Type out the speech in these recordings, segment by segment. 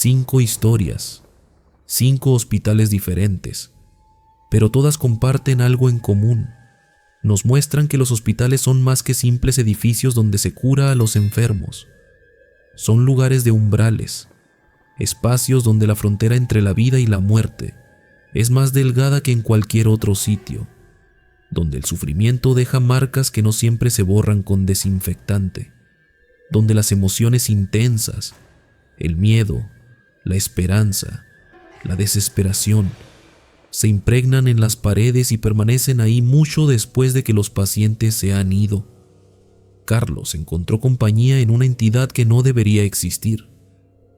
5 historias, 5 hospitales diferentes, pero todas comparten algo en común. Nos muestran que los hospitales son más que simples edificios donde se cura a los enfermos. Son lugares de umbrales, espacios donde la frontera entre la vida y la muerte es más delgada que en cualquier otro sitio, donde el sufrimiento deja marcas que no siempre se borran con desinfectante, donde las emociones intensas, el miedo, la esperanza, la desesperación, se impregnan en las paredes y permanecen ahí mucho después de que los pacientes se han ido. Carlos encontró compañía en una entidad que no debería existir.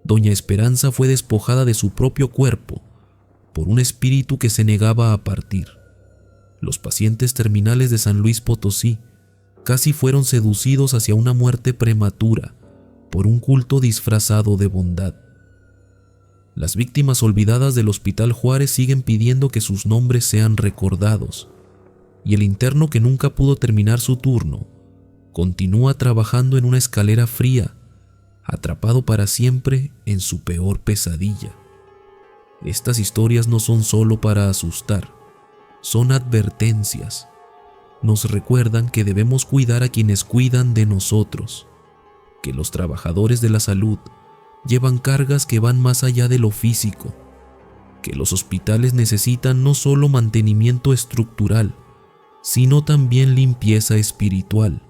Doña Esperanza fue despojada de su propio cuerpo por un espíritu que se negaba a partir. Los pacientes terminales de San Luis Potosí casi fueron seducidos hacia una muerte prematura por un culto disfrazado de bondad. Las víctimas olvidadas del Hospital Juárez siguen pidiendo que sus nombres sean recordados, y el interno que nunca pudo terminar su turno continúa trabajando en una escalera fría, atrapado para siempre en su peor pesadilla. Estas historias no son solo para asustar, son advertencias. Nos recuerdan que debemos cuidar a quienes cuidan de nosotros, que los trabajadores de la salud llevan cargas que van más allá de lo físico, que los hospitales necesitan no solo mantenimiento estructural, sino también limpieza espiritual.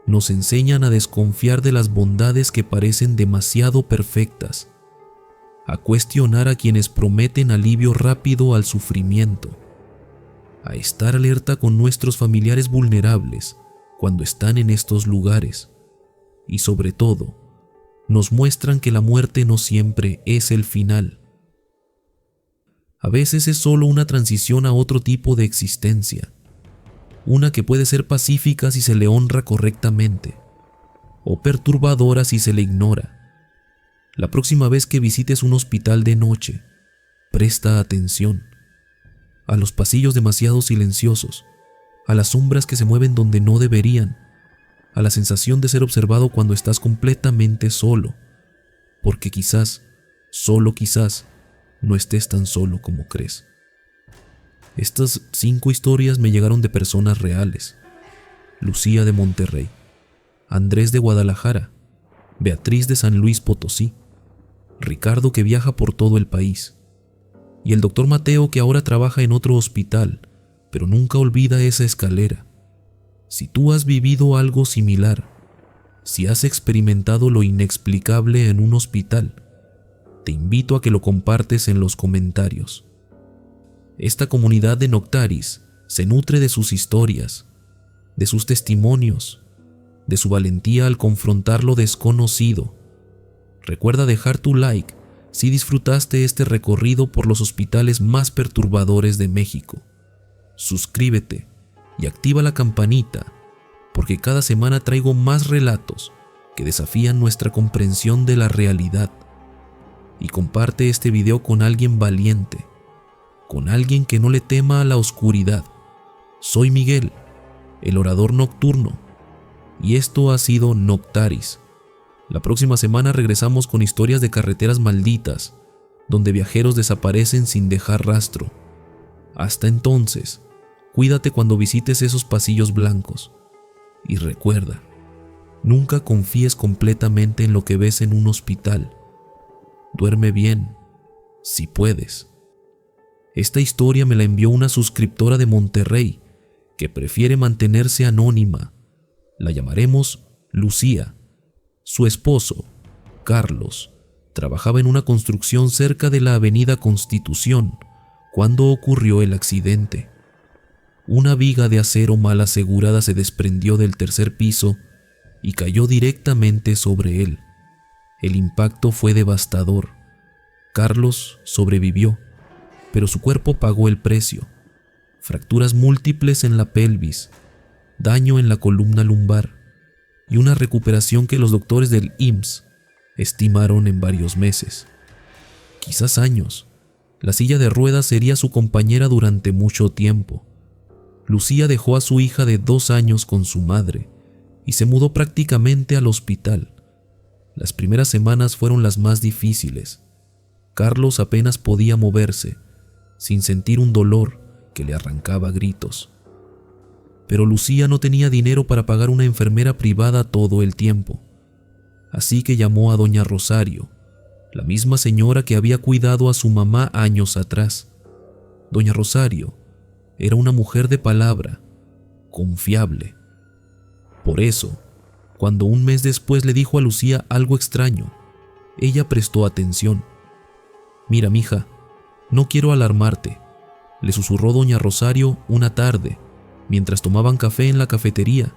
Nos enseñan a desconfiar de las bondades que parecen demasiado perfectas, a cuestionar a quienes prometen alivio rápido al sufrimiento, a estar alerta con nuestros familiares vulnerables cuando están en estos lugares, y sobre todo, nos muestran que la muerte no siempre es el final. A veces es solo una transición a otro tipo de existencia, una que puede ser pacífica si se le honra correctamente, o perturbadora si se le ignora. La próxima vez que visites un hospital de noche, presta atención a los pasillos demasiado silenciosos, a las sombras que se mueven donde no deberían, a la sensación de ser observado cuando estás completamente solo, porque quizás, solo quizás, no estés tan solo como crees. Estas 5 historias me llegaron de personas reales: Lucía de Monterrey, Andrés de Guadalajara, Beatriz de San Luis Potosí, Ricardo, que viaja por todo el país, y el doctor Mateo, que ahora trabaja en otro hospital, pero nunca olvida esa escalera. Si tú has vivido algo similar, si has experimentado lo inexplicable en un hospital, te invito a que lo compartes en los comentarios. Esta comunidad de Noctaris se nutre de sus historias, de sus testimonios, de su valentía al confrontar lo desconocido. Recuerda dejar tu like si disfrutaste este recorrido por los hospitales más perturbadores de México. Suscríbete y activa la campanita, porque cada semana traigo más relatos que desafían nuestra comprensión de la realidad. Y comparte este video con alguien valiente, con alguien que no le tema a la oscuridad. Soy Miguel, el orador nocturno, y esto ha sido Noctaris. La próxima semana regresamos con historias de carreteras malditas, donde viajeros desaparecen sin dejar rastro. Hasta entonces, cuídate cuando visites esos pasillos blancos. Y recuerda, nunca confíes completamente en lo que ves en un hospital. Duerme bien, si puedes. Esta historia me la envió una suscriptora de Monterrey que prefiere mantenerse anónima. La llamaremos Lucía. Su esposo, Carlos, trabajaba en una construcción cerca de la Avenida Constitución cuando ocurrió el accidente. Una viga de acero mal asegurada se desprendió del tercer piso y cayó directamente sobre él. El impacto fue devastador. Carlos sobrevivió, pero su cuerpo pagó el precio. Fracturas múltiples en la pelvis, daño en la columna lumbar y una recuperación que los doctores del IMSS estimaron en varios meses, quizás años. La silla de ruedas sería su compañera durante mucho tiempo. Lucía dejó a su hija de 2 años con su madre y se mudó prácticamente al hospital. Las primeras semanas fueron las más difíciles. Carlos apenas podía moverse, sin sentir un dolor que le arrancaba gritos. Pero Lucía no tenía dinero para pagar una enfermera privada todo el tiempo, así que llamó a doña Rosario, la misma señora que había cuidado a su mamá años atrás. Doña Rosario era una mujer de palabra, confiable. Por eso, cuando un mes después le dijo a Lucía algo extraño, ella prestó atención. «Mira, mija, no quiero alarmarte», le susurró doña Rosario una tarde, mientras tomaban café en la cafetería,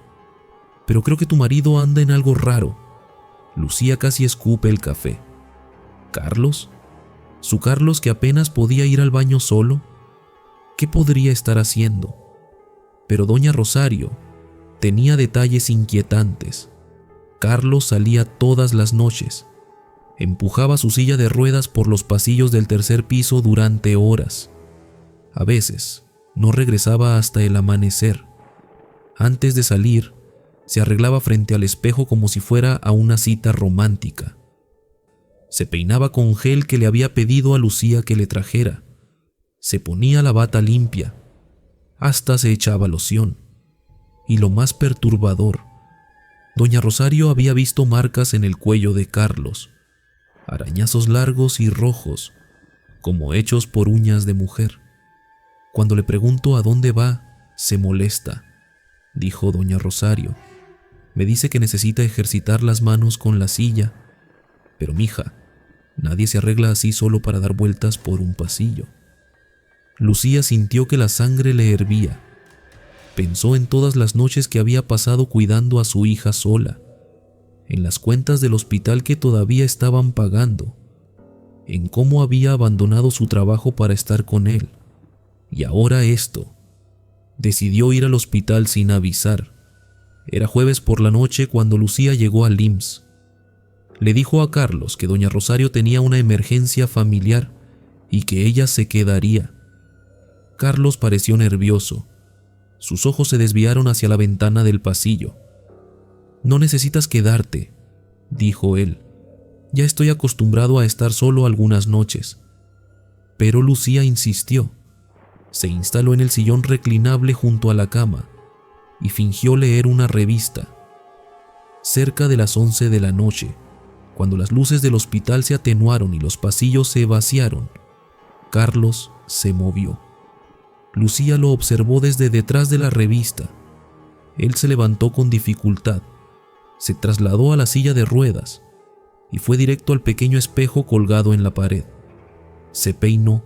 «pero creo que tu marido anda en algo raro». Lucía casi escupe el café. ¿Carlos? ¿Su Carlos que apenas podía ir al baño solo? ¿Qué podría estar haciendo? Pero doña Rosario tenía detalles inquietantes. Carlos salía todas las noches. Empujaba su silla de ruedas por los pasillos del tercer piso durante horas. A veces no regresaba hasta el amanecer. Antes de salir, se arreglaba frente al espejo como si fuera a una cita romántica. Se peinaba con gel que le había pedido a Lucía que le trajera. Se ponía la bata limpia. Hasta se echaba loción. Y lo más perturbador, doña Rosario había visto marcas en el cuello de Carlos, arañazos largos y rojos, como hechos por uñas de mujer. Cuando le pregunto a dónde va, se molesta, dijo doña Rosario. Me dice que necesita ejercitar las manos con la silla. Pero mija, nadie se arregla así solo para dar vueltas por un pasillo. Lucía sintió que la sangre le hervía. Pensó en todas las noches que había pasado cuidando a su hija sola, en las cuentas del hospital que todavía estaban pagando, en cómo había abandonado su trabajo para estar con él. Y ahora esto. Decidió ir al hospital sin avisar. Era jueves por la noche cuando Lucía llegó al IMSS. Le dijo a Carlos que doña Rosario tenía una emergencia familiar y que ella se quedaría. Carlos pareció nervioso. Sus ojos se desviaron hacia la ventana del pasillo. «No necesitas quedarte», dijo él. «Ya estoy acostumbrado a estar solo algunas noches». Pero Lucía insistió. Se instaló en el sillón reclinable junto a la cama y fingió leer una revista. Cerca de las 11 de la noche, cuando las luces del hospital se atenuaron y los pasillos se vaciaron, Carlos se movió. Lucía lo observó desde detrás de la revista. Él se levantó con dificultad, se trasladó a la silla de ruedas y fue directo al pequeño espejo colgado en la pared. Se peinó,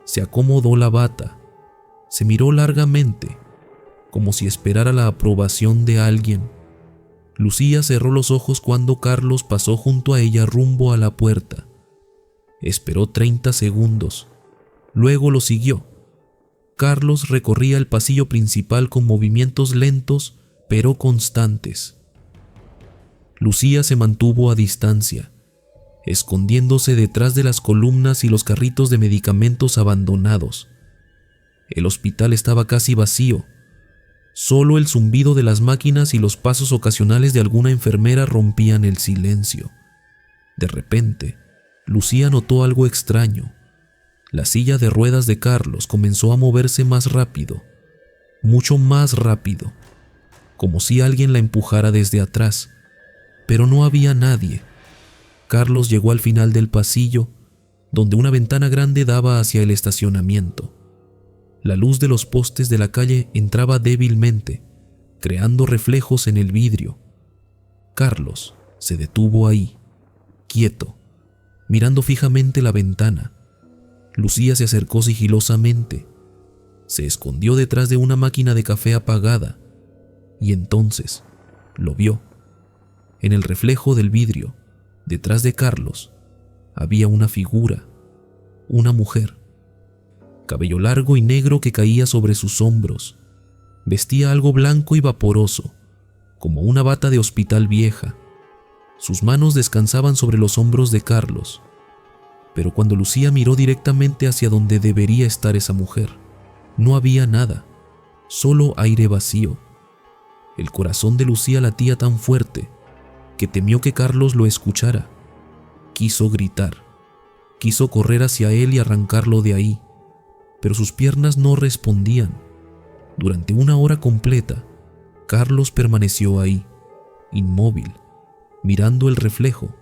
se acomodó la bata, se miró largamente, como si esperara la aprobación de alguien. Lucía cerró los ojos cuando Carlos pasó junto a ella rumbo a la puerta. Esperó 30 segundos, luego lo siguió. Carlos recorría el pasillo principal con movimientos lentos pero constantes. Lucía se mantuvo a distancia, escondiéndose detrás de las columnas y los carritos de medicamentos abandonados. El hospital estaba casi vacío. Solo el zumbido de las máquinas y los pasos ocasionales de alguna enfermera rompían el silencio. De repente, Lucía notó algo extraño. La silla de ruedas de Carlos comenzó a moverse más rápido, mucho más rápido, como si alguien la empujara desde atrás, pero no había nadie. Carlos llegó al final del pasillo, donde una ventana grande daba hacia el estacionamiento. La luz de los postes de la calle entraba débilmente, creando reflejos en el vidrio. Carlos se detuvo ahí, quieto, mirando fijamente la ventana. Lucía se acercó sigilosamente, se escondió detrás de una máquina de café apagada y entonces lo vio. En el reflejo del vidrio, detrás de Carlos, había una figura, una mujer. Cabello largo y negro que caía sobre sus hombros. Vestía algo blanco y vaporoso, como una bata de hospital vieja. Sus manos descansaban sobre los hombros de Carlos. Pero cuando Lucía miró directamente hacia donde debería estar esa mujer, no había nada, solo aire vacío. El corazón de Lucía latía tan fuerte porque temió que Carlos lo escuchara. Quiso gritar, quiso correr hacia él y arrancarlo de ahí, pero sus piernas no respondían. Durante 1 hora completa, Carlos permaneció ahí, inmóvil, mirando el reflejo.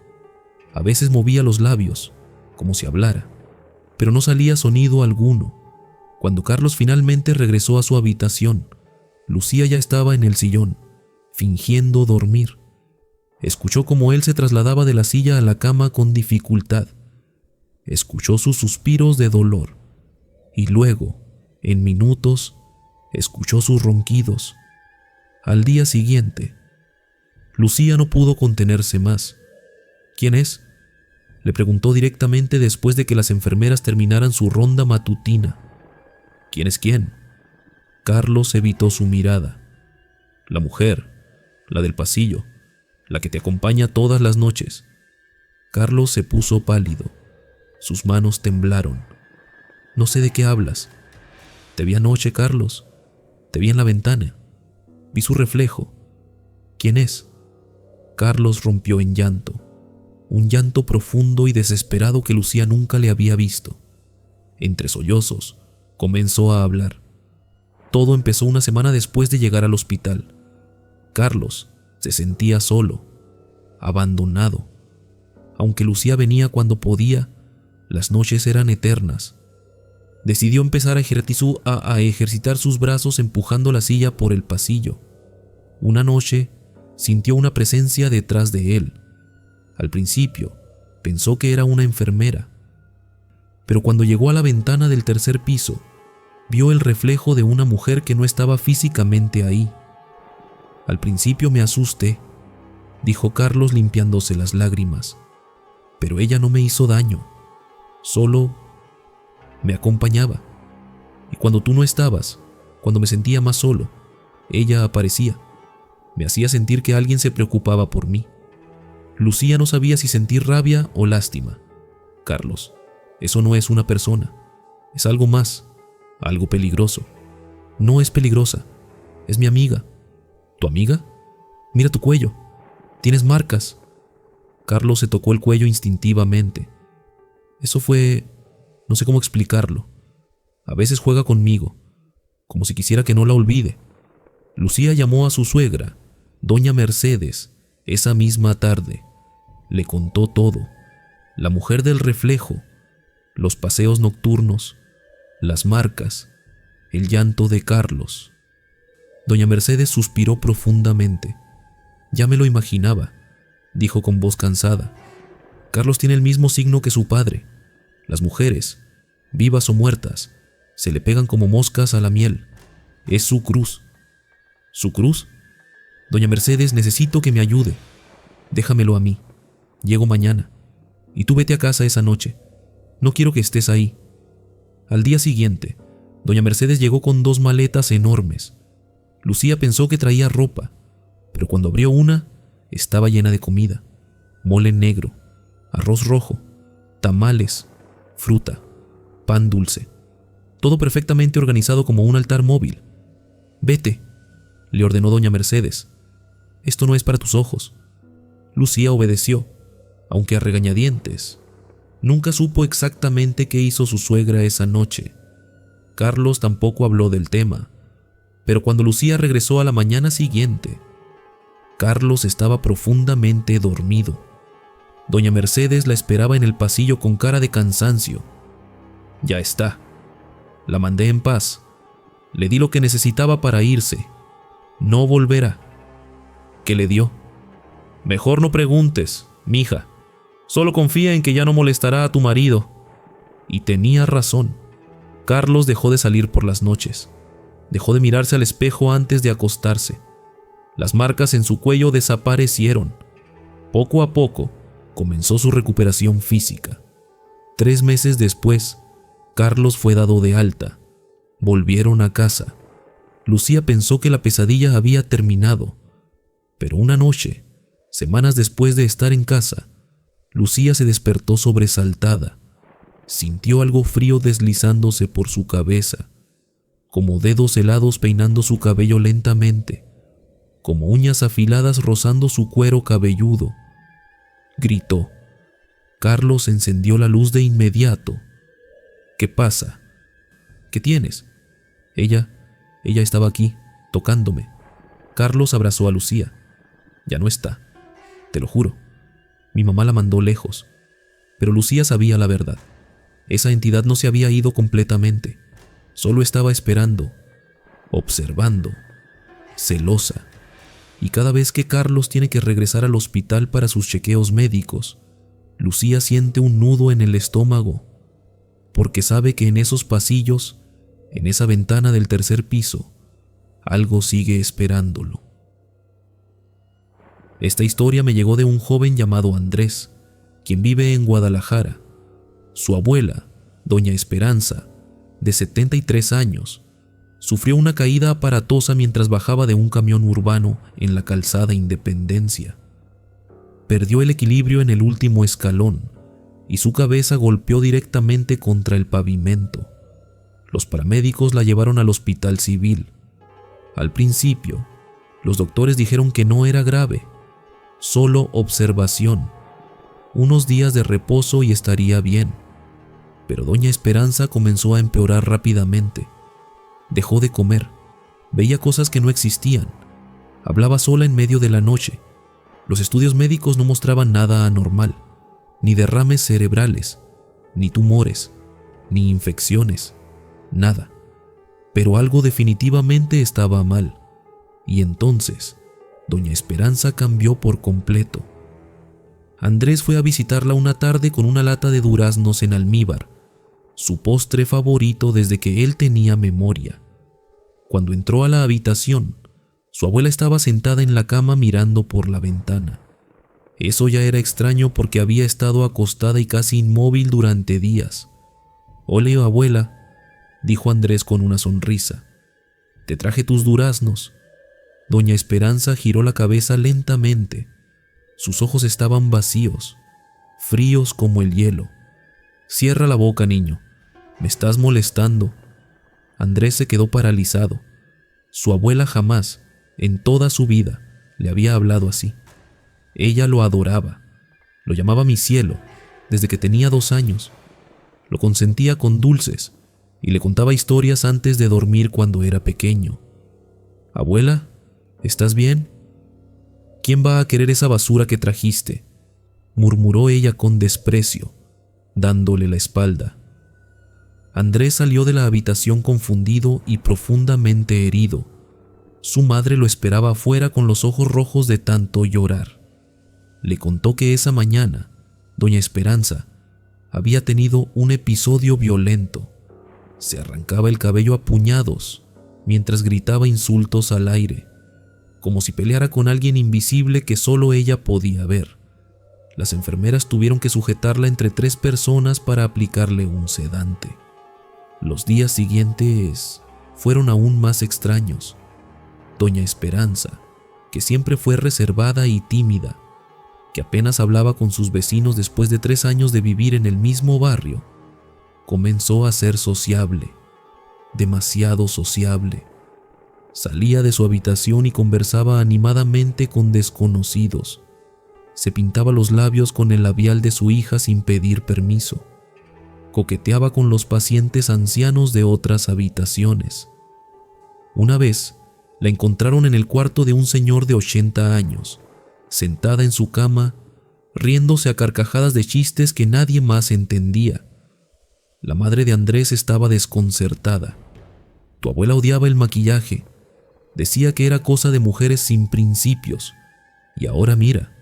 A veces movía los labios, como si hablara, pero no salía sonido alguno. Cuando Carlos finalmente regresó a su habitación, Lucía ya estaba en el sillón, fingiendo dormir. Escuchó cómo él se trasladaba de la silla a la cama con dificultad. Escuchó sus suspiros de dolor y luego, en minutos, escuchó sus ronquidos. Al día siguiente, Lucía no pudo contenerse más. ¿Quién es?, le preguntó directamente después de que las enfermeras terminaran su ronda matutina. ¿Quién es quién? Carlos evitó su mirada. La mujer, la del pasillo, la que te acompaña todas las noches. Carlos se puso pálido. Sus manos temblaron. No sé de qué hablas. Te vi anoche, Carlos. Te vi en la ventana. Vi su reflejo. ¿Quién es? Carlos rompió en llanto. Un llanto profundo y desesperado que Lucía nunca le había visto. Entre sollozos, comenzó a hablar. Todo empezó 1 semana después de llegar al hospital. Carlos se sentía solo, abandonado. Aunque Lucía venía cuando podía, las noches eran eternas. Decidió empezar a ejercitar sus brazos empujando la silla por el pasillo. Una noche, sintió una presencia detrás de él. Al principio, pensó que era una enfermera. Pero cuando llegó a la ventana del 3er piso, vio el reflejo de una mujer que no estaba físicamente ahí. Al principio me asusté, dijo Carlos limpiándose las lágrimas. Pero ella no me hizo daño, solo me acompañaba. Y cuando tú no estabas, cuando me sentía más solo, ella aparecía. Me hacía sentir que alguien se preocupaba por mí. Lucía no sabía si sentir rabia o lástima. Carlos, eso no es una persona, es algo más, algo peligroso. No es peligrosa, es mi amiga. ¿Tu amiga? Mira tu cuello, tienes marcas. Carlos se tocó el cuello instintivamente. Eso fue... no sé cómo explicarlo. A veces juega conmigo, como si quisiera que no la olvide. Lucía llamó a su suegra, doña Mercedes, esa misma tarde. Le contó todo: la mujer del reflejo, los paseos nocturnos, las marcas, el llanto de Carlos. Doña Mercedes suspiró profundamente. Ya me lo imaginaba, dijo con voz cansada. Carlos tiene el mismo signo que su padre. Las mujeres, vivas o muertas, se le pegan como moscas a la miel. Es su cruz. ¿Su cruz? Doña Mercedes, necesito que me ayude. Déjamelo a mí. Llego mañana. Y tú vete a casa esa noche. No quiero que estés ahí. Al día siguiente, doña Mercedes llegó con 2 maletas enormes. Lucía pensó que traía ropa, pero cuando abrió una, estaba llena de comida. Mole negro, arroz rojo, tamales, fruta, pan dulce. Todo perfectamente organizado como un altar móvil. Vete, le ordenó doña Mercedes. Esto no es para tus ojos. Lucía obedeció, aunque a regañadientes. Nunca supo exactamente qué hizo su suegra esa noche. Carlos tampoco habló del tema, pero cuando Lucía regresó a la mañana siguiente, Carlos estaba profundamente dormido. Doña Mercedes la esperaba en el pasillo con cara de cansancio. Ya está. La mandé en paz. Le di lo que necesitaba para irse. No volverá. ¿Qué le dio? Mejor no preguntes, mija. Solo confía en que ya no molestará a tu marido. Y tenía razón. Carlos dejó de salir por las noches. Dejó de mirarse al espejo antes de acostarse. Las marcas en su cuello desaparecieron. Poco a poco, comenzó su recuperación física. 3 meses después, Carlos fue dado de alta. Volvieron a casa. Lucía pensó que la pesadilla había terminado. Pero una noche, semanas después de estar en casa, Lucía se despertó sobresaltada. Sintió algo frío deslizándose por su cabeza, como dedos helados peinando su cabello lentamente. como uñas afiladas rozando su cuero cabelludo. Gritó. Carlos encendió la luz de inmediato. ¿Qué pasa? ¿Qué tienes? Ella estaba aquí, tocándome. Carlos abrazó a Lucía. Ya no está, te lo juro. Mi mamá la mandó lejos. Pero Lucía sabía la verdad. Esa entidad no se había ido completamente. Solo estaba esperando, observando, celosa. Y cada vez que Carlos tiene que regresar al hospital para sus chequeos médicos, Lucía siente un nudo en el estómago, porque sabe que en esos pasillos, en esa ventana del tercer piso, algo sigue esperándolo. Esta historia me llegó de un joven llamado Andrés, quien vive en Guadalajara. Su abuela, doña Esperanza, de 73 años, sufrió una caída aparatosa mientras bajaba de un camión urbano en la calzada Independencia. Perdió el equilibrio en el último escalón y su cabeza golpeó directamente contra el pavimento. Los paramédicos la llevaron al hospital civil. Al principio, los doctores dijeron que no era grave, solo observación, unos días de reposo y estaría bien. Pero doña Esperanza comenzó a empeorar rápidamente. Dejó de comer, veía cosas que no existían, hablaba sola en medio de la noche. Los estudios médicos no mostraban nada anormal, ni derrames cerebrales, ni tumores, ni infecciones, nada. Pero algo definitivamente estaba mal, y entonces doña Esperanza cambió por completo. Andrés fue a visitarla una tarde con una lata de duraznos en almíbar, su postre favorito desde que él tenía memoria. Cuando entró a la habitación, su abuela estaba sentada en la cama mirando por la ventana. Eso ya era extraño porque había estado acostada y casi inmóvil durante días. «Ole, abuela», dijo Andrés con una sonrisa. «Te traje tus duraznos». Doña Esperanza giró la cabeza lentamente. Sus ojos estaban vacíos, fríos como el hielo. «Cierra la boca, niño. Me estás molestando». Andrés se quedó paralizado. Su abuela jamás, en toda su vida, le había hablado así. Ella lo adoraba. Lo llamaba mi cielo, desde que tenía 2 años. Lo consentía con dulces y le contaba historias antes de dormir cuando era pequeño. «Abuela, ¿estás bien? ¿Quién va a querer esa basura que trajiste?», murmuró ella con desprecio, dándole la espalda. Andrés salió de la habitación confundido y profundamente herido. Su madre lo esperaba afuera con los ojos rojos de tanto llorar. Le contó que esa mañana, doña Esperanza había tenido un episodio violento. Se arrancaba el cabello a puñados mientras gritaba insultos al aire, como si peleara con alguien invisible que solo ella podía ver. Las enfermeras tuvieron que sujetarla entre 3 personas para aplicarle un sedante. Los días siguientes fueron aún más extraños. Doña Esperanza, que siempre fue reservada y tímida, que apenas hablaba con sus vecinos después de 3 años de vivir en el mismo barrio, comenzó a ser sociable, demasiado sociable. Salía de su habitación y conversaba animadamente con desconocidos. Se pintaba los labios con el labial de su hija sin pedir permiso. Coqueteaba con los pacientes ancianos de otras habitaciones. Una vez, la encontraron en el cuarto de un señor de 80 años, sentada en su cama, riéndose a carcajadas de chistes que nadie más entendía. La madre de Andrés estaba desconcertada. Tu abuela odiaba el maquillaje. Decía que era cosa de mujeres sin principios. Y ahora mira.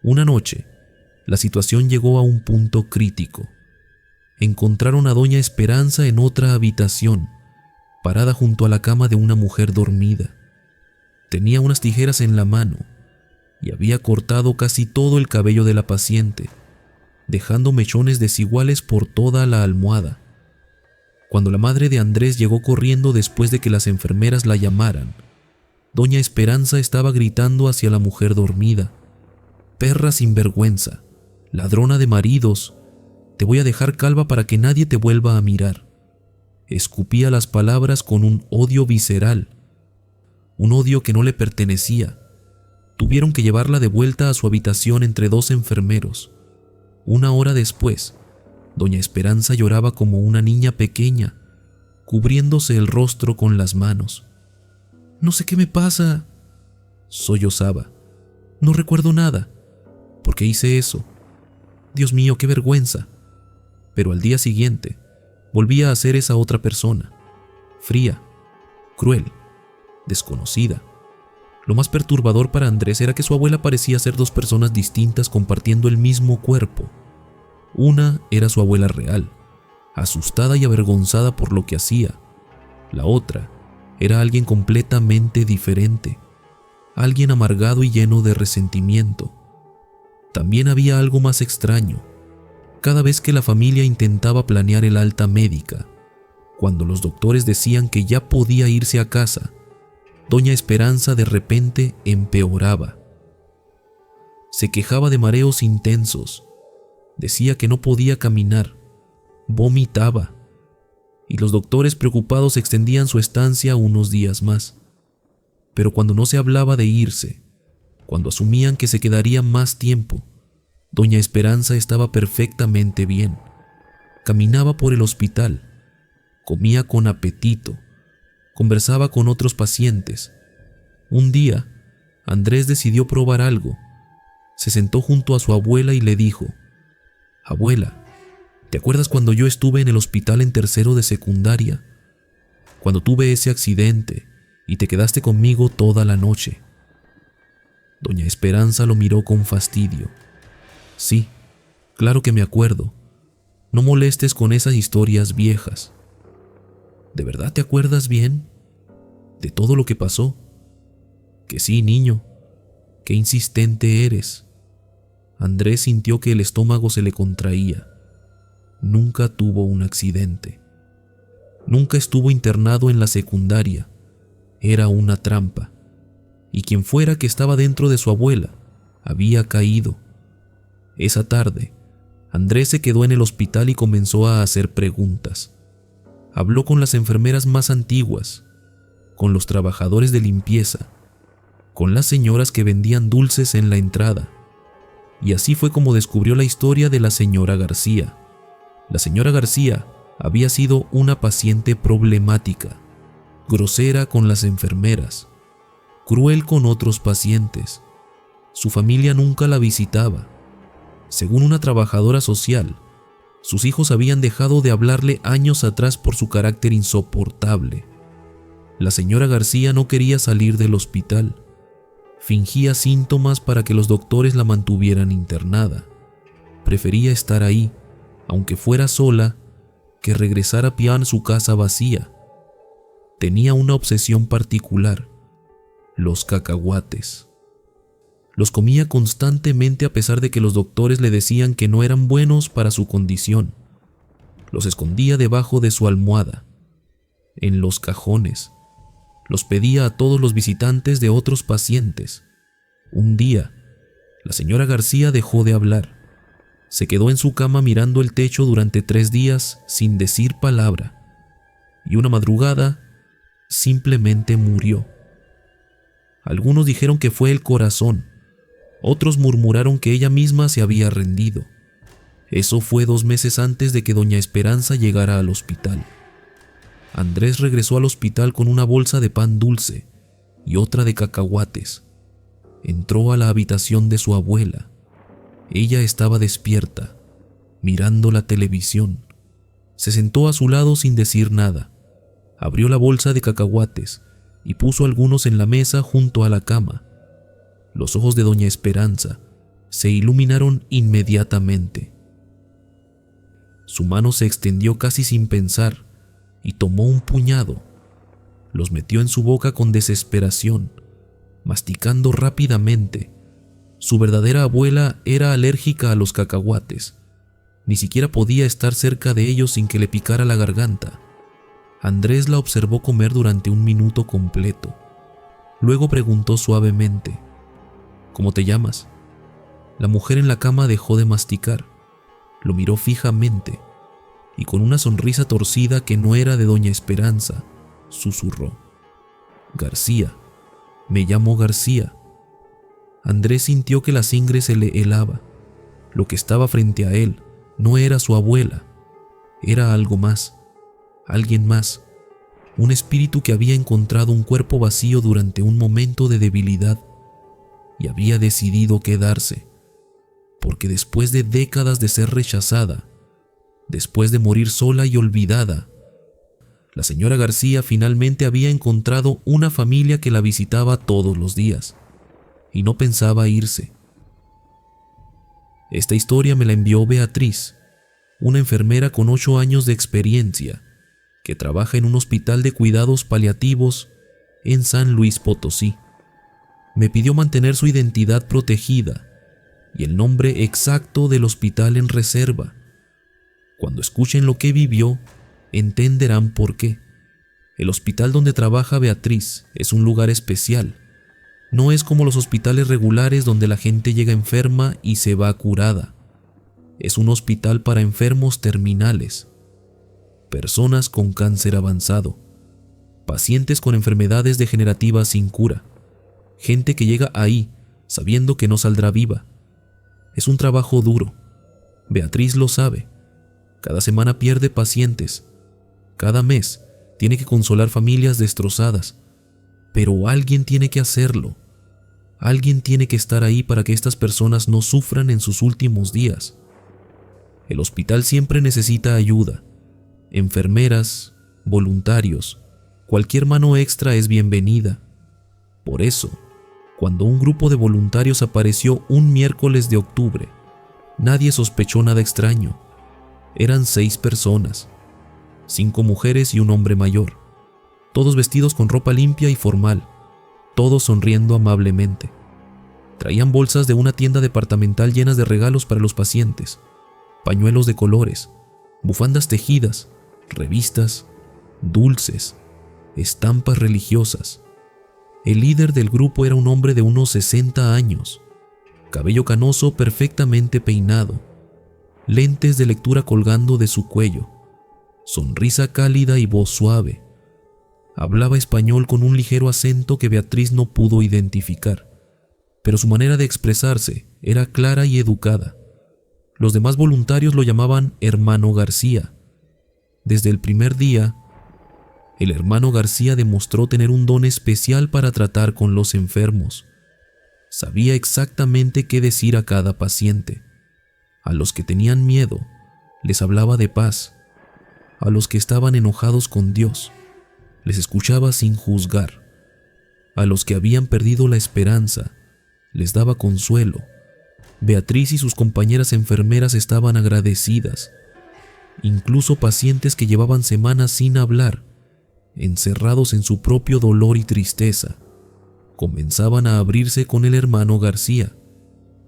Una noche, la situación llegó a un punto crítico. Encontraron a doña Esperanza en otra habitación, parada junto a la cama de una mujer dormida. Tenía unas tijeras en la mano y había cortado casi todo el cabello de la paciente, dejando mechones desiguales por toda la almohada. Cuando la madre de Andrés llegó corriendo después de que las enfermeras la llamaran, doña Esperanza estaba gritando hacia la mujer dormida: «Perra sinvergüenza, ladrona de maridos, te voy a dejar calva para que nadie te vuelva a mirar». Escupía las palabras con un odio visceral. un odio que no le pertenecía. Tuvieron que llevarla de vuelta a su habitación entre 2 enfermeros. 1 hora después, doña Esperanza lloraba como una niña pequeña, cubriéndose el rostro con las manos. «No sé qué me pasa», sollozaba. «No recuerdo nada. ¿Por qué hice eso? Dios mío, qué vergüenza». Pero al día siguiente, volvía a ser esa otra persona, fría, cruel, desconocida. Lo más perturbador para Andrés era que su abuela parecía ser 2 personas distintas compartiendo el mismo cuerpo. Una era su abuela real, asustada y avergonzada por lo que hacía. La otra era alguien completamente diferente, alguien amargado y lleno de resentimiento. También había algo más extraño. Cada vez que la familia intentaba planear el alta médica, cuando los doctores decían que ya podía irse a casa, doña Esperanza de repente empeoraba. Se quejaba de mareos intensos, decía que no podía caminar, vomitaba, y los doctores preocupados extendían su estancia unos días más. Pero cuando no se hablaba de irse, cuando asumían que se quedaría más tiempo, doña Esperanza estaba perfectamente bien. Caminaba por el hospital, comía con apetito, conversaba con otros pacientes. Un día, Andrés decidió probar algo. Se sentó junto a su abuela y le dijo: «Abuela, ¿te acuerdas cuando yo estuve en el hospital en 3º de secundaria? Cuando tuve ese accidente y te quedaste conmigo toda la noche». Doña Esperanza lo miró con fastidio. «Sí, claro que me acuerdo. No molestes con esas historias viejas. ¿De verdad te acuerdas bien de todo lo que pasó?». «Que sí, niño. Qué insistente eres». Andrés sintió que el estómago se le contraía. Nunca tuvo un accidente. Nunca estuvo internado en la secundaria. Era una trampa. Y quien fuera que estaba dentro de su abuela había caído. Esa tarde, Andrés se quedó en el hospital y comenzó a hacer preguntas. Habló con las enfermeras más antiguas, con los trabajadores de limpieza, con las señoras que vendían dulces en la entrada. Y así fue como descubrió la historia de la señora García. La señora García había sido una paciente problemática, grosera con las enfermeras, cruel con otros pacientes. Su familia nunca la visitaba. Según una trabajadora social, sus hijos habían dejado de hablarle años atrás por su carácter insoportable. La señora García no quería salir del hospital. Fingía síntomas para que los doctores la mantuvieran internada. Prefería estar ahí, aunque fuera sola, que regresar a pie a su casa vacía. Tenía una obsesión particular: los cacahuates. Los comía constantemente a pesar de que los doctores le decían que no eran buenos para su condición. Los escondía debajo de su almohada, en los cajones. Los pedía a todos los visitantes de otros pacientes. Un día, la señora García dejó de hablar. Se quedó en su cama mirando el techo durante 3 días sin decir palabra. Y una madrugada, simplemente murió. Algunos dijeron que fue el corazón. Otros murmuraron que ella misma se había rendido. Eso fue 2 meses antes de que doña Esperanza llegara al hospital. Andrés regresó al hospital con una bolsa de pan dulce y otra de cacahuates. Entró a la habitación de su abuela. Ella estaba despierta, mirando la televisión. Se sentó a su lado sin decir nada. Abrió la bolsa de cacahuates y puso algunos en la mesa junto a la cama. Los ojos de doña Esperanza se iluminaron inmediatamente. Su mano se extendió casi sin pensar y tomó un puñado. Los metió en su boca con desesperación, masticando rápidamente. Su verdadera abuela era alérgica a los cacahuates. Ni siquiera podía estar cerca de ellos sin que le picara la garganta. Andrés la observó comer durante 1 minuto completo. Luego preguntó suavemente: «¿Cómo te llamas?». La mujer en la cama dejó de masticar, lo miró fijamente y con una sonrisa torcida que no era de doña Esperanza, susurró: «García». Me llamo García. Andrés sintió que la sangre se le helaba. Lo que estaba frente a él no era su abuela, era algo más, alguien más, un espíritu que había encontrado un cuerpo vacío durante un momento de debilidad y había decidido quedarse, porque después de décadas de ser rechazada, después de morir sola y olvidada, la señora García finalmente había encontrado una familia que la visitaba todos los días y no pensaba irse. Esta historia me la envió Beatriz, una enfermera con 8 años de experiencia que trabaja en un hospital de cuidados paliativos en San Luis Potosí. Me pidió mantener su identidad protegida y el nombre exacto del hospital en reserva. Cuando escuchen lo que vivió, entenderán por qué. El hospital donde trabaja Beatriz es un lugar especial. No es como los hospitales regulares donde la gente llega enferma y se va curada. Es un hospital para enfermos terminales, personas con cáncer avanzado, pacientes con enfermedades degenerativas sin cura, gente que llega ahí sabiendo que no saldrá viva. Es un trabajo duro. Beatriz lo sabe. Cada semana pierde pacientes. Cada mes tiene que consolar familias destrozadas. Pero alguien tiene que hacerlo. Alguien tiene que estar ahí para que estas personas no sufran en sus últimos días. El hospital siempre necesita ayuda. Enfermeras, voluntarios, cualquier mano extra es bienvenida. Por eso, cuando un grupo de voluntarios apareció un miércoles de octubre, nadie sospechó nada extraño. Eran 6 personas, 5 mujeres y un hombre mayor, todos vestidos con ropa limpia y formal, todos sonriendo amablemente. Traían bolsas de una tienda departamental llenas de regalos para los pacientes, pañuelos de colores, bufandas tejidas, revistas, dulces, estampas religiosas. El líder del grupo era un hombre de unos 60 años, cabello canoso perfectamente peinado, lentes de lectura colgando de su cuello, sonrisa cálida y voz suave. Hablaba español con un ligero acento que Beatriz no pudo identificar, pero su manera de expresarse era clara y educada. Los demás voluntarios lo llamaban Hermano García. Desde el primer día, el Hermano García demostró tener un don especial para tratar con los enfermos. Sabía exactamente qué decir a cada paciente. A los que tenían miedo, les hablaba de paz. A los que estaban enojados con Dios, les escuchaba sin juzgar. A los que habían perdido la esperanza, les daba consuelo. Beatriz y sus compañeras enfermeras estaban agradecidas. Incluso pacientes que llevaban semanas sin hablar, encerrados en su propio dolor y tristeza, comenzaban a abrirse con el Hermano García.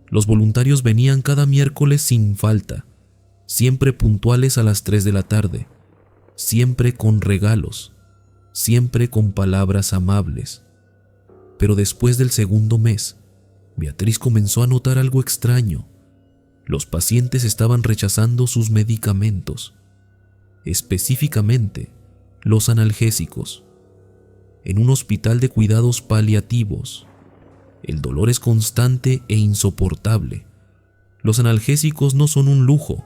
Los voluntarios venían cada miércoles sin falta, siempre puntuales a las 3 de la tarde, siempre con regalos, siempre con palabras amables. Pero después del segundo mes, Beatriz comenzó a notar algo extraño. Los pacientes estaban rechazando sus medicamentos, específicamente los analgésicos. En un hospital de cuidados paliativos, el dolor es constante e insoportable. Los analgésicos no son un lujo,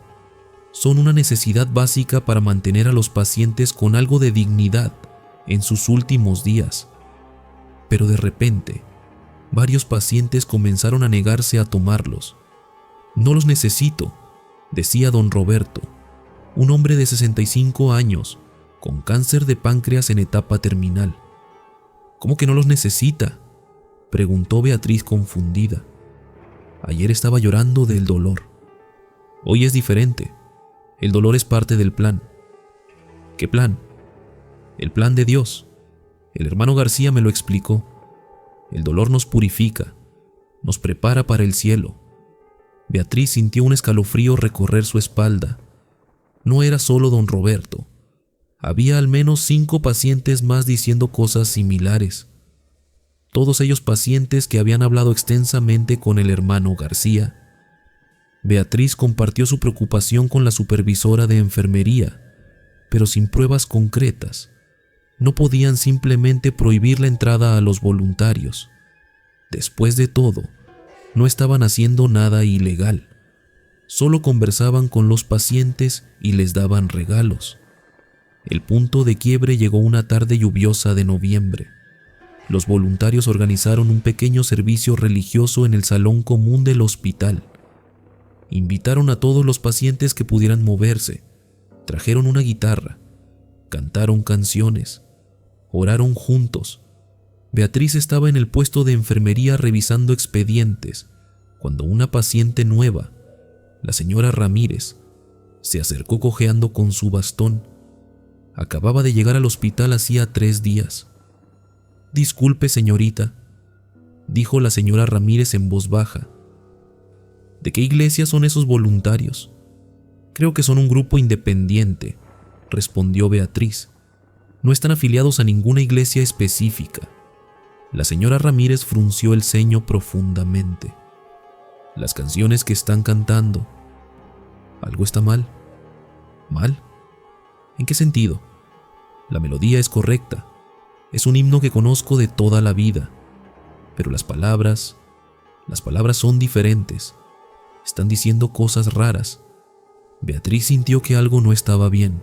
son una necesidad básica para mantener a los pacientes con algo de dignidad en sus últimos días. Pero de repente, varios pacientes comenzaron a negarse a tomarlos. No los necesito, decía don Roberto, un hombre de 65 años, con cáncer de páncreas en etapa terminal. ¿Cómo que no los necesita?, preguntó Beatriz confundida. Ayer estaba llorando del dolor. Hoy es diferente. El dolor es parte del plan. ¿Qué plan? El plan de Dios. El Hermano García me lo explicó. El dolor nos purifica, nos prepara para el cielo. Beatriz sintió un escalofrío recorrer su espalda. No era solo don Roberto. Había al menos 5 pacientes más diciendo cosas similares. Todos ellos pacientes que habían hablado extensamente con el Hermano García. Beatriz compartió su preocupación con la supervisora de enfermería, pero sin pruebas concretas. No podían simplemente prohibir la entrada a los voluntarios. Después de todo, no estaban haciendo nada ilegal. Solo conversaban con los pacientes y les daban regalos. El punto de quiebre llegó una tarde lluviosa de noviembre. Los voluntarios organizaron un pequeño servicio religioso en el salón común del hospital. Invitaron a todos los pacientes que pudieran moverse, trajeron una guitarra, cantaron canciones, oraron juntos. Beatriz estaba en el puesto de enfermería revisando expedientes, cuando una paciente nueva, la señora Ramírez, se acercó cojeando con su bastón. Acababa de llegar al hospital hacía 3 días. «Disculpe, señorita», dijo la señora Ramírez en voz baja. «¿De qué iglesia son esos voluntarios?» «Creo que son un grupo independiente», respondió Beatriz. «No están afiliados a ninguna iglesia específica». La señora Ramírez frunció el ceño profundamente. «Las canciones que están cantando, ¿algo está mal?» «¿Mal? ¿En qué sentido?» «La melodía es correcta. Es un himno que conozco de toda la vida. Pero las palabras son diferentes. Están diciendo cosas raras». Beatriz sintió que algo no estaba bien.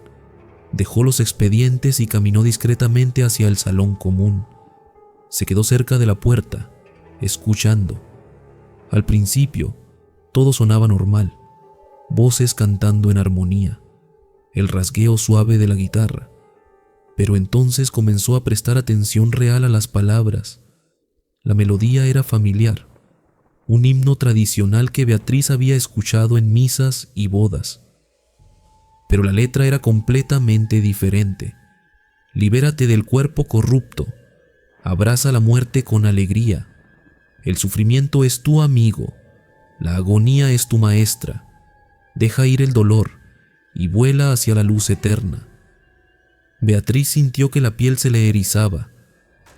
Dejó los expedientes y caminó discretamente hacia el salón común. Se quedó cerca de la puerta, escuchando. Al principio, todo sonaba normal. Voces cantando en armonía, el rasgueo suave de la guitarra. Pero entonces comenzó a prestar atención real a las palabras. La melodía era familiar, un himno tradicional que Beatriz había escuchado en misas y bodas. Pero la letra era completamente diferente. «Libérate del cuerpo corrupto, abraza la muerte con alegría. El sufrimiento es tu amigo, la agonía es tu maestra. Deja ir el dolor y vuela hacia la luz eterna». Beatriz sintió que la piel se le erizaba.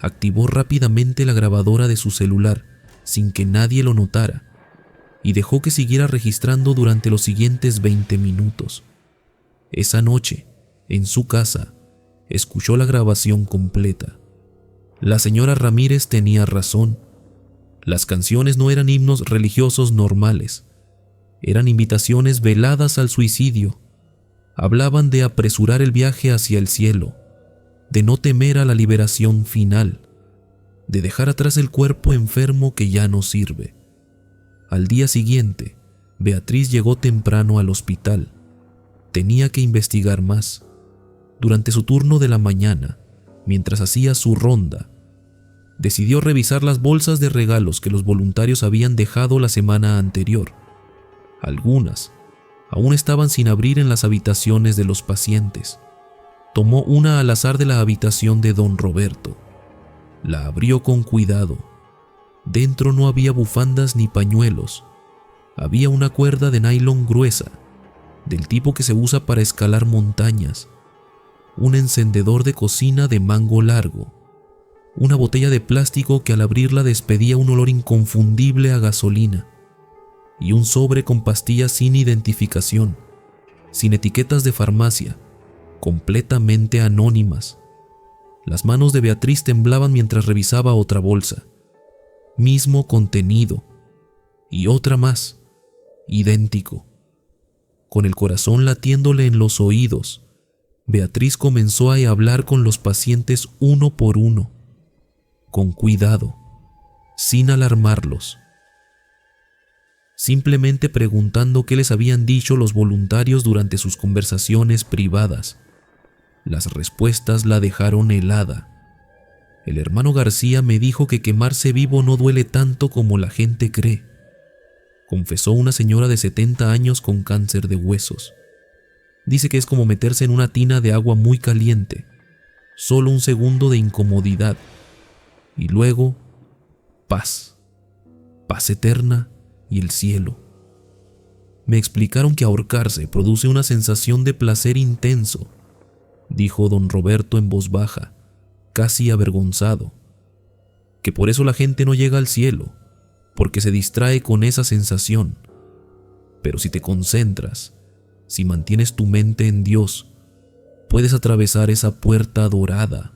Activó rápidamente la grabadora de su celular sin que nadie lo notara y dejó que siguiera registrando durante los siguientes 20 minutos. Esa noche, en su casa, escuchó la grabación completa. La señora Ramírez tenía razón. Las canciones no eran himnos religiosos normales. Eran invitaciones veladas al suicidio. Hablaban de apresurar el viaje hacia el cielo, de no temer a la liberación final, de dejar atrás el cuerpo enfermo que ya no sirve. Al día siguiente, Beatriz llegó temprano al hospital. Tenía que investigar más. Durante su turno de la mañana, mientras hacía su ronda, decidió revisar las bolsas de regalos que los voluntarios habían dejado la semana anterior. Algunas aún estaban sin abrir en las habitaciones de los pacientes. Tomó una al azar de la habitación de don Roberto. La abrió con cuidado. Dentro no había bufandas ni pañuelos. Había una cuerda de nylon gruesa, del tipo que se usa para escalar montañas, un encendedor de cocina de mango largo, una botella de plástico que al abrirla despedía un olor inconfundible a gasolina, y un sobre con pastillas sin identificación, sin etiquetas de farmacia, completamente anónimas. Las manos de Beatriz temblaban mientras revisaba otra bolsa. Mismo contenido. Y otra más. Idéntico. Con el corazón latiéndole en los oídos, Beatriz comenzó a hablar con los pacientes uno por uno, con cuidado, sin alarmarlos. Simplemente preguntando qué les habían dicho los voluntarios durante sus conversaciones privadas. Las respuestas la dejaron helada. El hermano García me dijo que quemarse vivo no duele tanto como la gente cree, confesó una señora de 70 años con cáncer de huesos. Dice que es como meterse en una tina de agua muy caliente, solo un segundo de incomodidad, y luego paz, paz eterna y el cielo. Me explicaron que ahorcarse produce una sensación de placer intenso, dijo don Roberto en voz baja, casi avergonzado, que por eso la gente no llega al cielo, porque se distrae con esa sensación. Pero si te concentras, si mantienes tu mente en Dios, puedes atravesar esa puerta dorada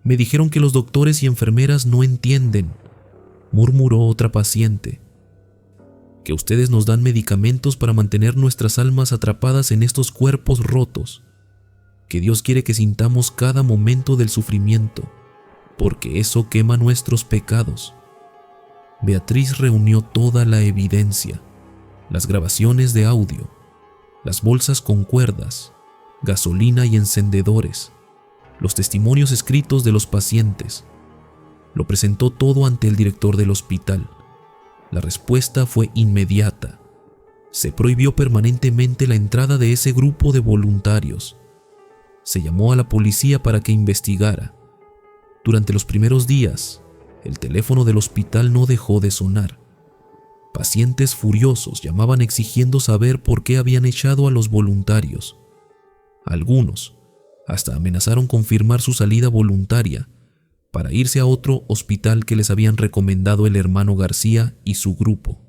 Me dijeron que los doctores y enfermeras no entienden, murmuró otra paciente. Que ustedes nos dan medicamentos para mantener nuestras almas atrapadas en estos cuerpos rotos. Que Dios quiere que sintamos cada momento del sufrimiento, porque eso quema nuestros pecados. Beatriz reunió toda la evidencia, las grabaciones de audio, las bolsas con cuerdas, gasolina y encendedores, los testimonios escritos de los pacientes. Lo presentó todo ante el director del hospital. La respuesta fue inmediata. Se prohibió permanentemente la entrada de ese grupo de voluntarios. Se llamó a la policía para que investigara. Durante los primeros días, el teléfono del hospital no dejó de sonar. Pacientes furiosos llamaban exigiendo saber por qué habían echado a los voluntarios. Algunos hasta amenazaron con firmar su salida voluntaria para irse a otro hospital que les habían recomendado el hermano García y su grupo.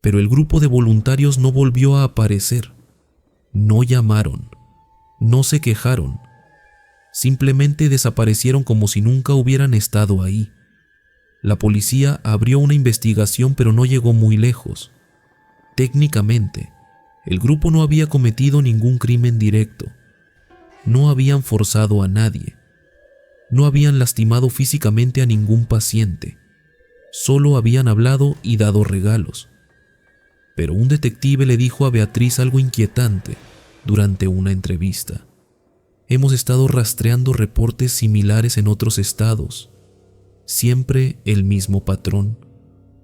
Pero el grupo de voluntarios no volvió a aparecer. No llamaron, no se quejaron, simplemente desaparecieron como si nunca hubieran estado ahí. La policía abrió una investigación, pero no llegó muy lejos. Técnicamente, el grupo no había cometido ningún crimen directo. No habían forzado a nadie. No habían lastimado físicamente a ningún paciente. Solo habían hablado y dado regalos. Pero un detective le dijo a Beatriz algo inquietante durante una entrevista. Hemos estado rastreando reportes similares en otros estados. Siempre el mismo patrón.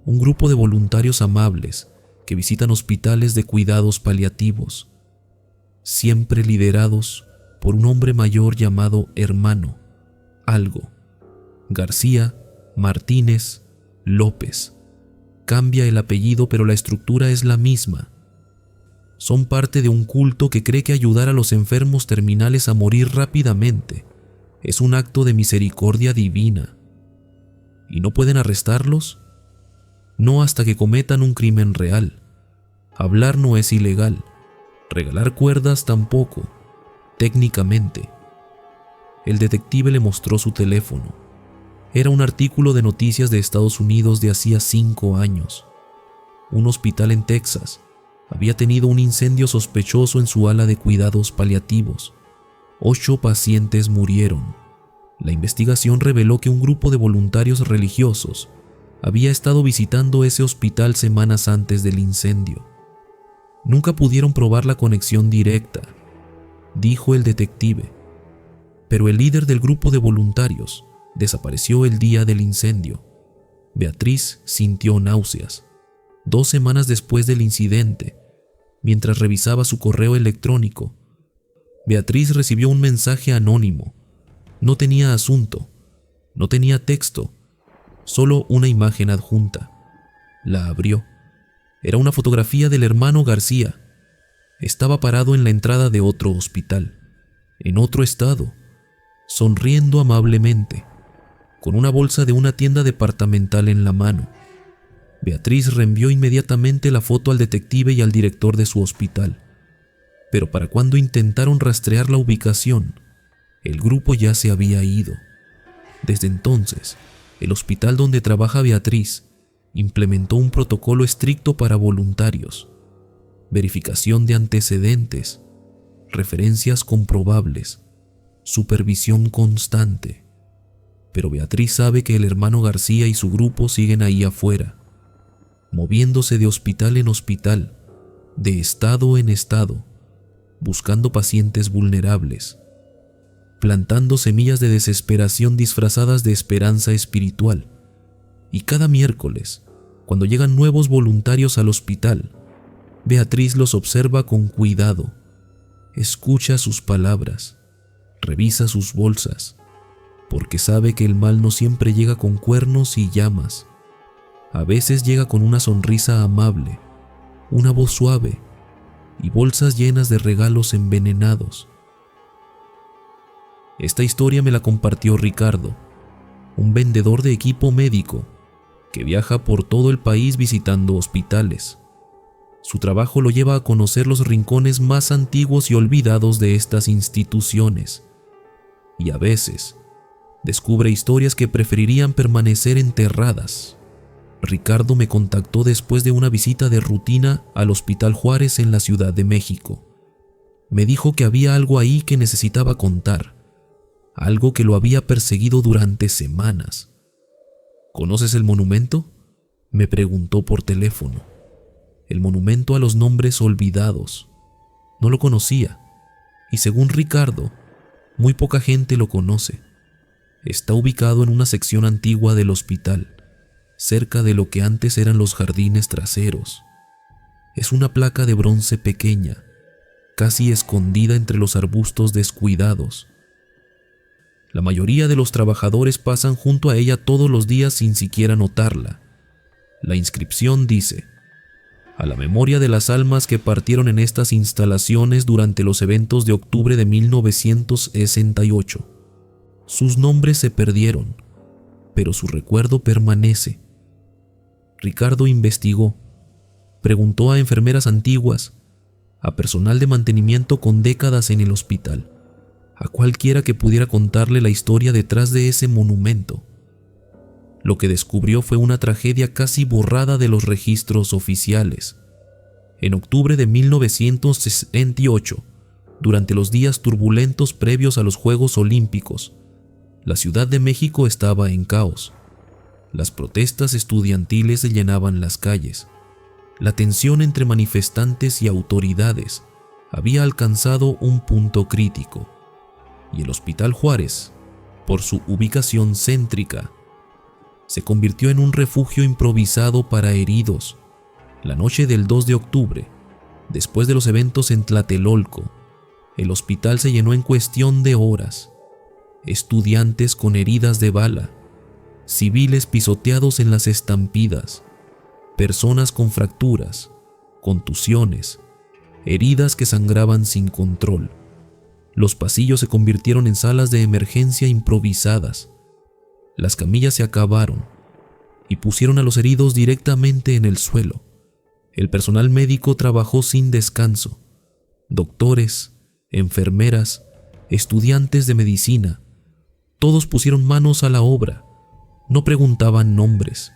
Un grupo de voluntarios amables que visitan hospitales de cuidados paliativos. Siempre liderados por un hombre mayor llamado Hermano algo. García, Martínez, López. Cambia el apellido, pero la estructura es la misma. Son parte de un culto que cree que ayudar a los enfermos terminales a morir rápidamente es un acto de misericordia divina. ¿Y no pueden arrestarlos? No hasta que cometan un crimen real. Hablar no es ilegal. Regalar cuerdas tampoco, técnicamente. El detective le mostró su teléfono. Era un artículo de noticias de Estados Unidos de hacía 5 años. Un hospital en Texas había tenido un incendio sospechoso en su ala de cuidados paliativos. 8 pacientes murieron. La investigación reveló que un grupo de voluntarios religiosos había estado visitando ese hospital semanas antes del incendio. Nunca pudieron probar la conexión directa, dijo el detective. Pero el líder del grupo de voluntarios desapareció el día del incendio. Beatriz sintió náuseas. 2 semanas después del incidente, mientras revisaba su correo electrónico, Beatriz recibió un mensaje anónimo. No tenía asunto, no tenía texto, solo una imagen adjunta. La abrió. Era una fotografía del hermano García. Estaba parado en la entrada de otro hospital, en otro estado, sonriendo amablemente, con una bolsa de una tienda departamental en la mano. Beatriz reenvió inmediatamente la foto al detective y al director de su hospital. Pero para cuando intentaron rastrear la ubicación, el grupo ya se había ido. Desde entonces, el hospital donde trabaja Beatriz implementó un protocolo estricto para voluntarios, verificación de antecedentes, referencias comprobables, supervisión constante. Pero Beatriz sabe que el hermano García y su grupo siguen ahí afuera, moviéndose de hospital en hospital, de estado en estado, buscando pacientes vulnerables, plantando semillas de desesperación disfrazadas de esperanza espiritual. Y cada miércoles, cuando llegan nuevos voluntarios al hospital, Beatriz los observa con cuidado, escucha sus palabras, revisa sus bolsas, porque sabe que el mal no siempre llega con cuernos y llamas. A veces llega con una sonrisa amable, una voz suave y bolsas llenas de regalos envenenados. Esta historia me la compartió Ricardo, un vendedor de equipo médico que viaja por todo el país visitando hospitales. Su trabajo lo lleva a conocer los rincones más antiguos y olvidados de estas instituciones. Y a veces, Descubre historias que preferirían permanecer enterradas. Ricardo me contactó después de una visita de rutina al Hospital Juárez en la Ciudad de México. Me dijo que había algo ahí que necesitaba contar, algo que lo había perseguido durante semanas. ¿Conoces el monumento?, me preguntó por teléfono. El monumento a los nombres olvidados. No lo conocía, y según Ricardo, muy poca gente lo conoce. Está ubicado en una sección antigua del hospital, cerca de lo que antes eran los jardines traseros. Es una placa de bronce pequeña, casi escondida entre los arbustos descuidados. La mayoría de los trabajadores pasan junto a ella todos los días sin siquiera notarla. La inscripción dice: a la memoria de las almas que partieron en estas instalaciones durante los eventos de octubre de 1968. Sus nombres se perdieron, pero su recuerdo permanece. Ricardo investigó, preguntó a enfermeras antiguas, a personal de mantenimiento con décadas en el hospital, a cualquiera que pudiera contarle la historia detrás de ese monumento. Lo que descubrió fue una tragedia casi borrada de los registros oficiales. En octubre de 1968, durante los días turbulentos previos a los Juegos Olímpicos, la Ciudad de México estaba en caos. Las protestas estudiantiles llenaban las calles. La tensión entre manifestantes y autoridades había alcanzado un punto crítico, y el Hospital Juárez, por su ubicación céntrica, se convirtió en un refugio improvisado para heridos. La noche del 2 de octubre, después de los eventos en Tlatelolco, el hospital se llenó en cuestión de horas. Estudiantes con heridas de bala, civiles pisoteados en las estampidas, personas con fracturas, contusiones, heridas que sangraban sin control. Los pasillos se convirtieron en salas de emergencia improvisadas. Las camillas se acabaron y pusieron a los heridos directamente en el suelo. El personal médico trabajó sin descanso. Doctores, enfermeras, estudiantes de medicina, todos pusieron manos a la obra. No preguntaban nombres,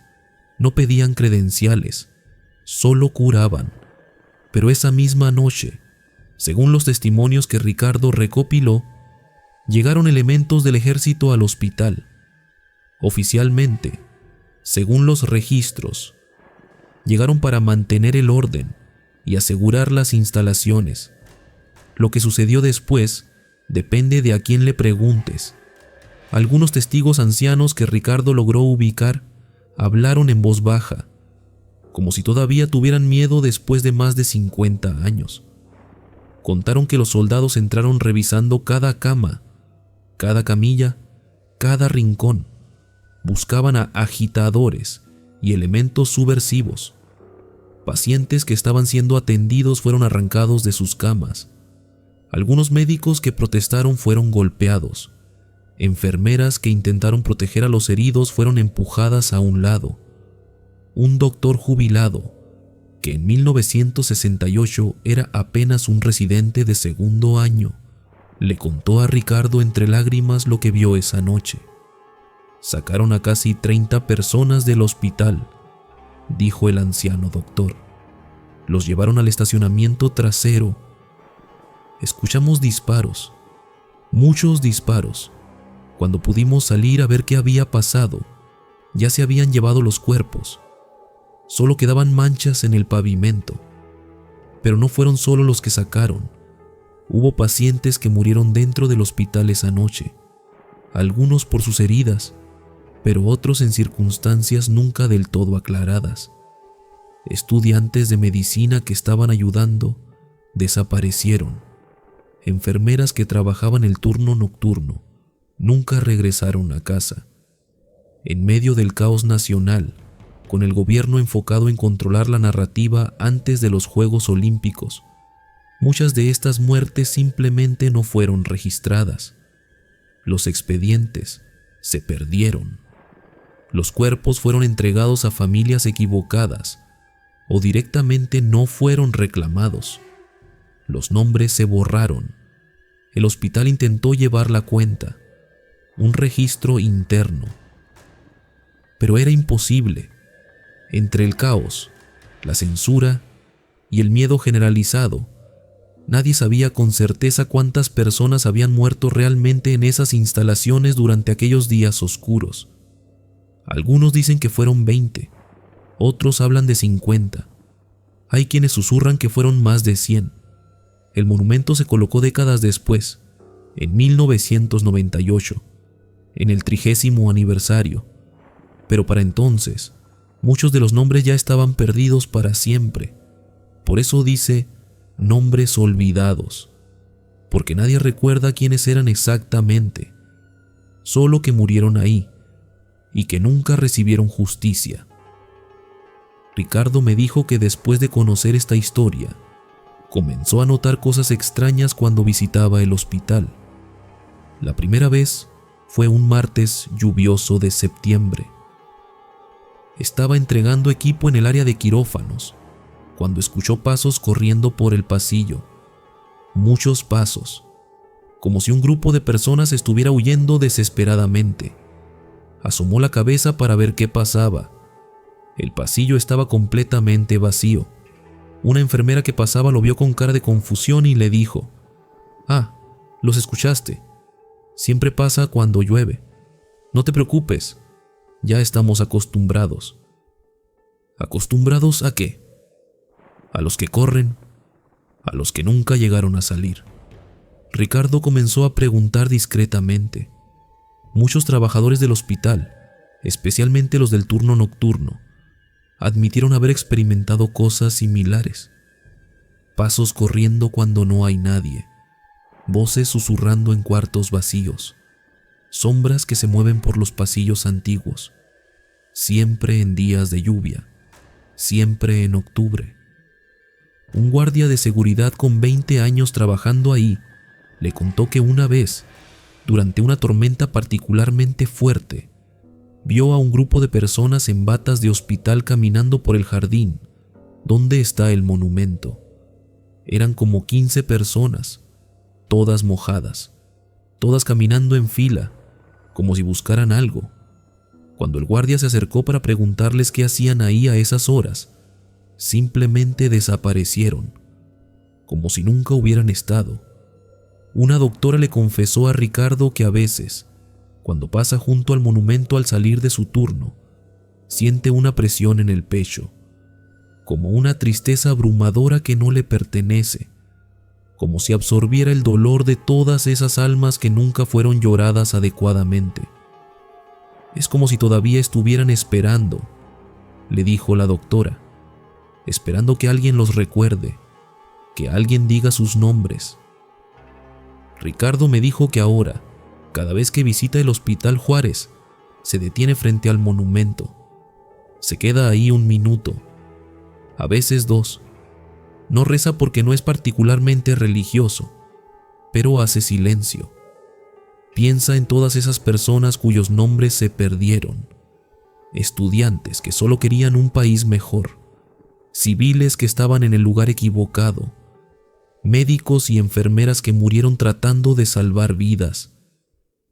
no pedían credenciales, solo curaban. Pero esa misma noche, según los testimonios que Ricardo recopiló, llegaron elementos del ejército al hospital. Oficialmente, según los registros, llegaron para mantener el orden y asegurar las instalaciones. Lo que sucedió después depende de a quién le preguntes. Algunos testigos ancianos que Ricardo logró ubicar hablaron en voz baja, como si todavía tuvieran miedo después de más de 50 años. Contaron que los soldados entraron revisando cada cama, cada camilla, cada rincón. Buscaban a agitadores y elementos subversivos. Pacientes que estaban siendo atendidos fueron arrancados de sus camas. Algunos médicos que protestaron fueron golpeados. Enfermeras que intentaron proteger a los heridos fueron empujadas a un lado. Un doctor jubilado, que en 1968 era apenas un residente de segundo año, le contó a Ricardo entre lágrimas lo que vio esa noche. Sacaron a casi 30 personas del hospital, dijo el anciano doctor. Los llevaron al estacionamiento trasero. Escuchamos disparos, muchos disparos. Cuando pudimos salir a ver qué había pasado, ya se habían llevado los cuerpos. Solo quedaban manchas en el pavimento. Pero no fueron solo los que sacaron. Hubo pacientes que murieron dentro del hospital esa noche, algunos por sus heridas, pero otros en circunstancias nunca del todo aclaradas. Estudiantes de medicina que estaban ayudando desaparecieron. Enfermeras que trabajaban el turno nocturno nunca regresaron a casa. En medio del caos nacional, con el gobierno enfocado en controlar la narrativa antes de los Juegos Olímpicos, muchas de estas muertes simplemente no fueron registradas. Los expedientes se perdieron. Los cuerpos fueron entregados a familias equivocadas o directamente no fueron reclamados. Los nombres se borraron. El hospital intentó llevar la cuenta, un registro interno. Pero era imposible. Entre el caos, la censura y el miedo generalizado, nadie sabía con certeza cuántas personas habían muerto realmente en esas instalaciones durante aquellos días oscuros. Algunos dicen que fueron 20, otros hablan de 50. Hay quienes susurran que fueron más de 100. El monumento se colocó décadas después, en 1998, en el 30º aniversario, pero para entonces, muchos de los nombres ya estaban perdidos para siempre. Por eso dice nombres olvidados, porque nadie recuerda quiénes eran exactamente, solo que murieron ahí y que nunca recibieron justicia. Ricardo me dijo que después de conocer esta historia, comenzó a notar cosas extrañas cuando visitaba el hospital. La primera vez fue un martes lluvioso de septiembre. Estaba entregando equipo en el área de quirófanos, cuando escuchó pasos corriendo por el pasillo. Muchos pasos, como si un grupo de personas estuviera huyendo desesperadamente. Asomó la cabeza para ver qué pasaba. El pasillo estaba completamente vacío. Una enfermera que pasaba lo vio con cara de confusión y le dijo: «Ah, los escuchaste. Siempre pasa cuando llueve. No te preocupes, ya estamos acostumbrados». ¿Acostumbrados a qué? A los que corren, a los que nunca llegaron a salir. Ricardo comenzó a preguntar discretamente. Muchos trabajadores del hospital, especialmente los del turno nocturno, admitieron haber experimentado cosas similares. Pasos corriendo cuando no hay nadie, voces susurrando en cuartos vacíos, sombras que se mueven por los pasillos antiguos, siempre en días de lluvia, siempre en octubre. Un guardia de seguridad con 20 años trabajando ahí le contó que una vez, durante una tormenta particularmente fuerte, vio a un grupo de personas en batas de hospital caminando por el jardín donde está el monumento. Eran como 15 personas, todas mojadas, todas caminando en fila, como si buscaran algo. Cuando el guardia se acercó para preguntarles qué hacían ahí a esas horas, simplemente desaparecieron, como si nunca hubieran estado. Una doctora le confesó a Ricardo que a veces, cuando pasa junto al monumento al salir de su turno, siente una presión en el pecho, como una tristeza abrumadora que no le pertenece, como si absorbiera el dolor de todas esas almas que nunca fueron lloradas adecuadamente. Es como si todavía estuvieran esperando, le dijo la doctora, esperando que alguien los recuerde, que alguien diga sus nombres. Ricardo me dijo que ahora, cada vez que visita el Hospital Juárez, se detiene frente al monumento. Se queda ahí 1 minuto, a veces 2. No reza porque no es particularmente religioso, pero hace silencio. Piensa en todas esas personas cuyos nombres se perdieron, estudiantes que solo querían un país mejor, civiles que estaban en el lugar equivocado, médicos y enfermeras que murieron tratando de salvar vidas.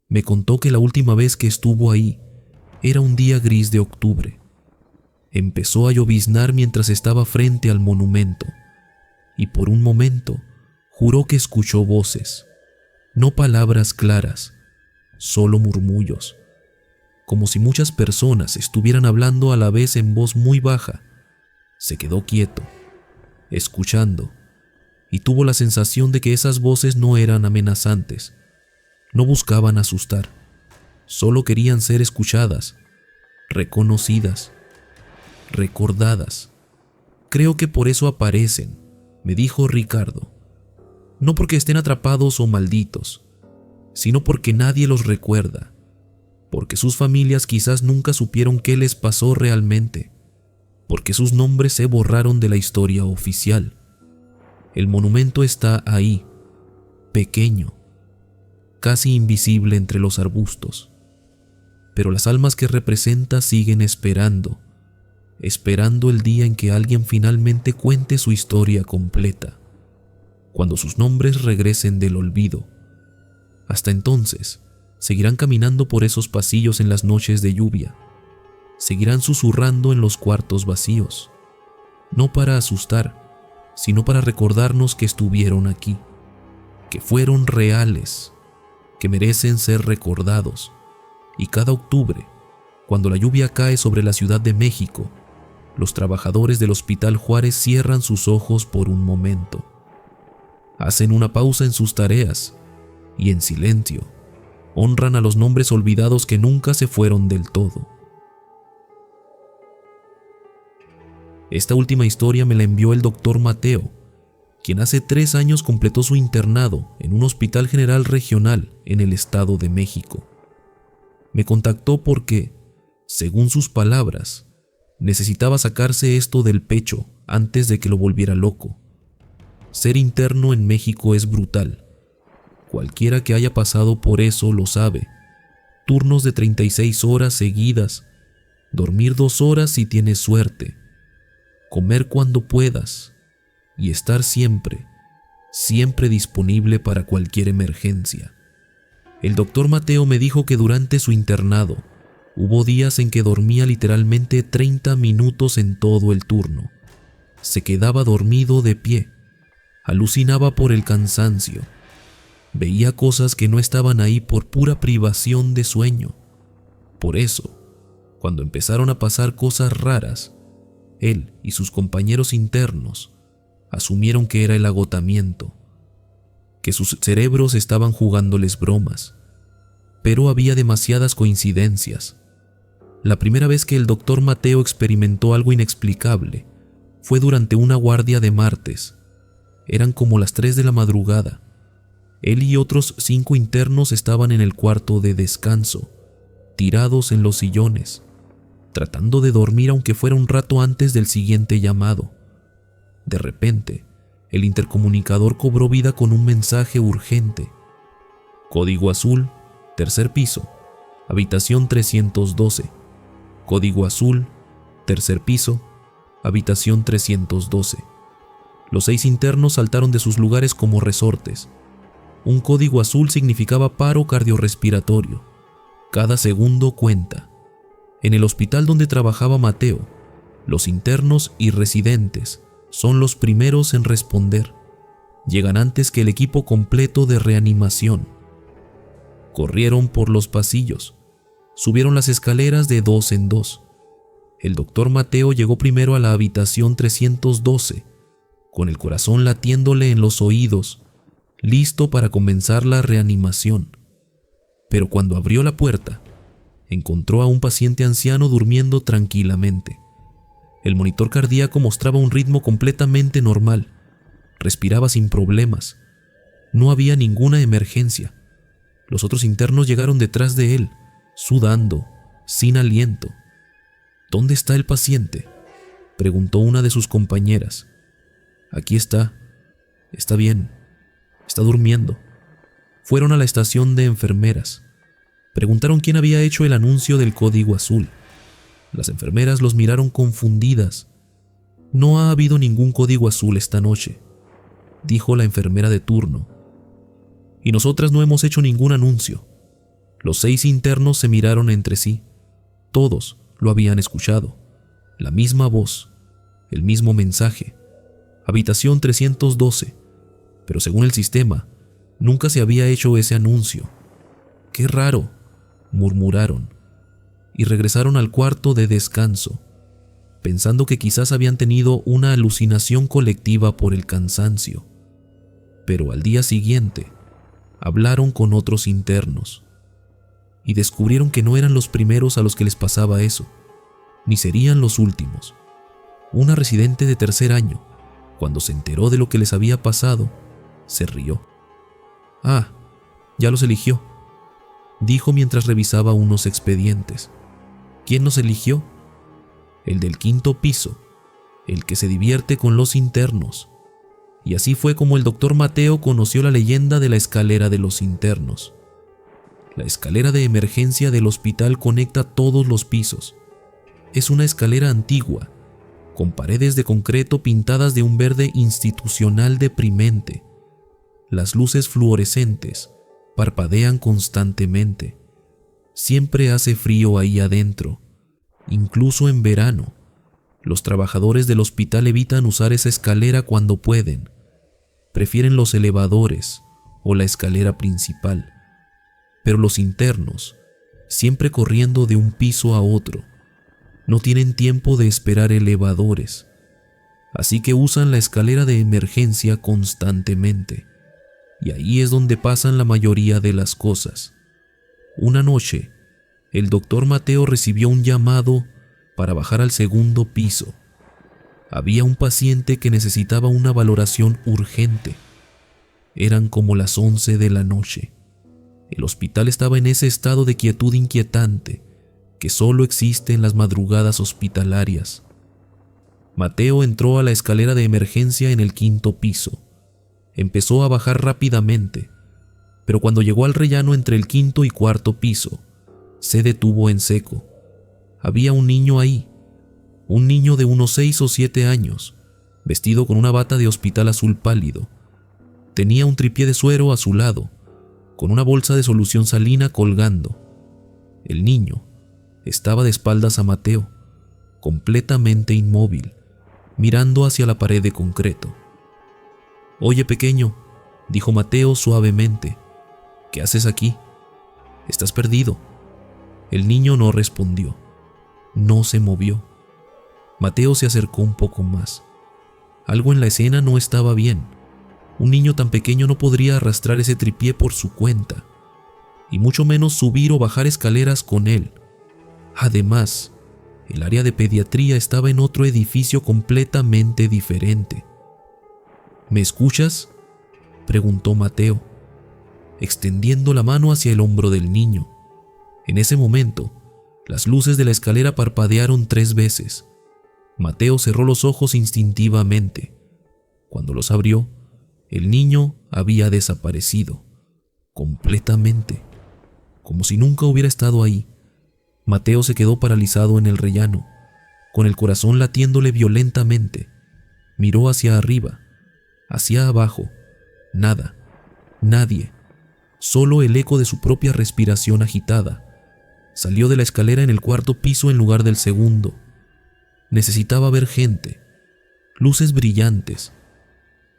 Me contó que la última vez que estuvo ahí era un día gris de octubre. Empezó a lloviznar mientras estaba frente al monumento, y por un momento juró que escuchó voces, no palabras claras, solo murmullos, como si muchas personas estuvieran hablando a la vez en voz muy baja. Se quedó quieto, escuchando, y tuvo la sensación de que esas voces no eran amenazantes, no buscaban asustar, solo querían ser escuchadas, reconocidas, recordadas. Creo que por eso aparecen, me dijo Ricardo, no porque estén atrapados o malditos, sino porque nadie los recuerda, porque sus familias quizás nunca supieron qué les pasó realmente, porque sus nombres se borraron de la historia oficial. El monumento está ahí, pequeño, casi invisible entre los arbustos, pero las almas que representa siguen esperando el día en que alguien finalmente cuente su historia completa, cuando sus nombres regresen del olvido. Hasta entonces, seguirán caminando por esos pasillos en las noches de lluvia, seguirán susurrando en los cuartos vacíos, no para asustar, sino para recordarnos que estuvieron aquí, que fueron reales, que merecen ser recordados. Y cada octubre, cuando la lluvia cae sobre la Ciudad de México, los trabajadores del Hospital Juárez cierran sus ojos por un momento, hacen una pausa en sus tareas y en silencio honran a los nombres olvidados que nunca se fueron del todo. Esta última historia me la envió el doctor Mateo, quien hace 3 años completó su internado en un hospital general regional en el Estado de México. Me contactó porque, según sus palabras, necesitaba sacarse esto del pecho antes de que lo volviera loco. Ser interno en México es brutal. Cualquiera que haya pasado por eso lo sabe. Turnos de 36 horas seguidas, dormir 2 horas si tienes suerte, comer cuando puedas y estar siempre, siempre disponible para cualquier emergencia. El doctor Mateo me dijo que durante su internado hubo días en que dormía literalmente 30 minutos en todo el turno. Se quedaba dormido de pie, alucinaba por el cansancio, veía cosas que no estaban ahí por pura privación de sueño. Por eso, cuando empezaron a pasar cosas raras, él y sus compañeros internos asumieron que era el agotamiento, que sus cerebros estaban jugándoles bromas. Pero había demasiadas coincidencias. La primera vez que el doctor Mateo experimentó algo inexplicable fue durante una guardia de martes. Eran como las 3 de la madrugada. Él y otros 5 internos estaban en el cuarto de descanso, tirados en los sillones, tratando de dormir aunque fuera un rato antes del siguiente llamado. De repente, el intercomunicador cobró vida con un mensaje urgente. Código azul, 3er piso, habitación 312. Código azul, 3er piso, habitación 312. Los 6 internos saltaron de sus lugares como resortes. Un código azul significaba paro cardiorrespiratorio. Cada segundo cuenta. En el hospital donde trabajaba Mateo, los internos y residentes son los primeros en responder. Llegan antes que el equipo completo de reanimación. Corrieron por los pasillos, subieron las escaleras de 2 en 2. El doctor Mateo llegó primero a la habitación 312, con el corazón latiéndole en los oídos, listo para comenzar la reanimación. Pero cuando abrió la puerta, encontró a un paciente anciano durmiendo tranquilamente. El monitor cardíaco mostraba un ritmo completamente normal. Respiraba sin problemas. No había ninguna emergencia. Los otros internos llegaron detrás de él, sudando, sin aliento. ¿Dónde está el paciente?, preguntó una de sus compañeras. Aquí está. Está bien. Está durmiendo. Fueron a la estación de enfermeras. Preguntaron quién había hecho el anuncio del código azul. Las enfermeras los miraron confundidas. No ha habido ningún código azul esta noche, dijo la enfermera de turno. Y nosotras no hemos hecho ningún anuncio. Los 6 internos se miraron entre sí. Todos lo habían escuchado. La misma voz, el mismo mensaje. Habitación 312. Pero según el sistema, nunca se había hecho ese anuncio. ¡Qué raro!, murmuraron. Y regresaron al cuarto de descanso, pensando que quizás habían tenido una alucinación colectiva por el cansancio. Pero al día siguiente, hablaron con otros internos y descubrieron que no eran los primeros a los que les pasaba eso, ni serían los últimos. Una residente de 3er año, cuando se enteró de lo que les había pasado, se rió. «Ah, ya los eligió», dijo mientras revisaba unos expedientes. ¿Quién nos eligió? El del 5.º piso, el que se divierte con los internos. Y así fue como el doctor Mateo conoció la leyenda de la escalera de los internos. La escalera de emergencia del hospital conecta todos los pisos. Es una escalera antigua, con paredes de concreto pintadas de un verde institucional deprimente. Las luces fluorescentes parpadean constantemente. Siempre hace frío ahí adentro, incluso en verano. Los trabajadores del hospital evitan usar esa escalera cuando pueden. Prefieren los elevadores o la escalera principal. Pero los internos, siempre corriendo de un piso a otro, no tienen tiempo de esperar elevadores, así que usan la escalera de emergencia constantemente. Y ahí es donde pasan la mayoría de las cosas. Una noche, el doctor Mateo recibió un llamado para bajar al segundo piso. Había un paciente que necesitaba una valoración urgente. Eran como las 11 de la noche. El hospital estaba en ese estado de quietud inquietante que solo existe en las madrugadas hospitalarias. Mateo entró a la escalera de emergencia en el 5º piso. Empezó a bajar rápidamente, pero cuando llegó al rellano entre el 5º y 4º piso, se detuvo en seco. Había un niño ahí, un niño de unos 6 o 7 años, vestido con una bata de hospital azul pálido. Tenía un tripié de suero a su lado, con una bolsa de solución salina colgando. El niño estaba de espaldas a Mateo, completamente inmóvil, mirando hacia la pared de concreto. «Oye, pequeño», dijo Mateo suavemente, «¿qué haces aquí? ¿Estás perdido?» El niño no respondió. No se movió. Mateo se acercó un poco más. Algo en la escena no estaba bien. Un niño tan pequeño no podría arrastrar ese tripié por su cuenta, y mucho menos subir o bajar escaleras con él. Además, el área de pediatría estaba en otro edificio completamente diferente. «¿Me escuchas?», preguntó Mateo, extendiendo la mano hacia el hombro del niño. En ese momento, las luces de la escalera parpadearon 3 veces. Mateo cerró los ojos instintivamente. Cuando los abrió, el niño había desaparecido, completamente, como si nunca hubiera estado ahí. Mateo se quedó paralizado en el rellano, con el corazón latiéndole violentamente. Miró hacia arriba, hacia abajo. Nada, nadie, solo el eco de su propia respiración agitada. Salió de la escalera en el 4º piso en lugar del 2º. Necesitaba ver gente, luces brillantes,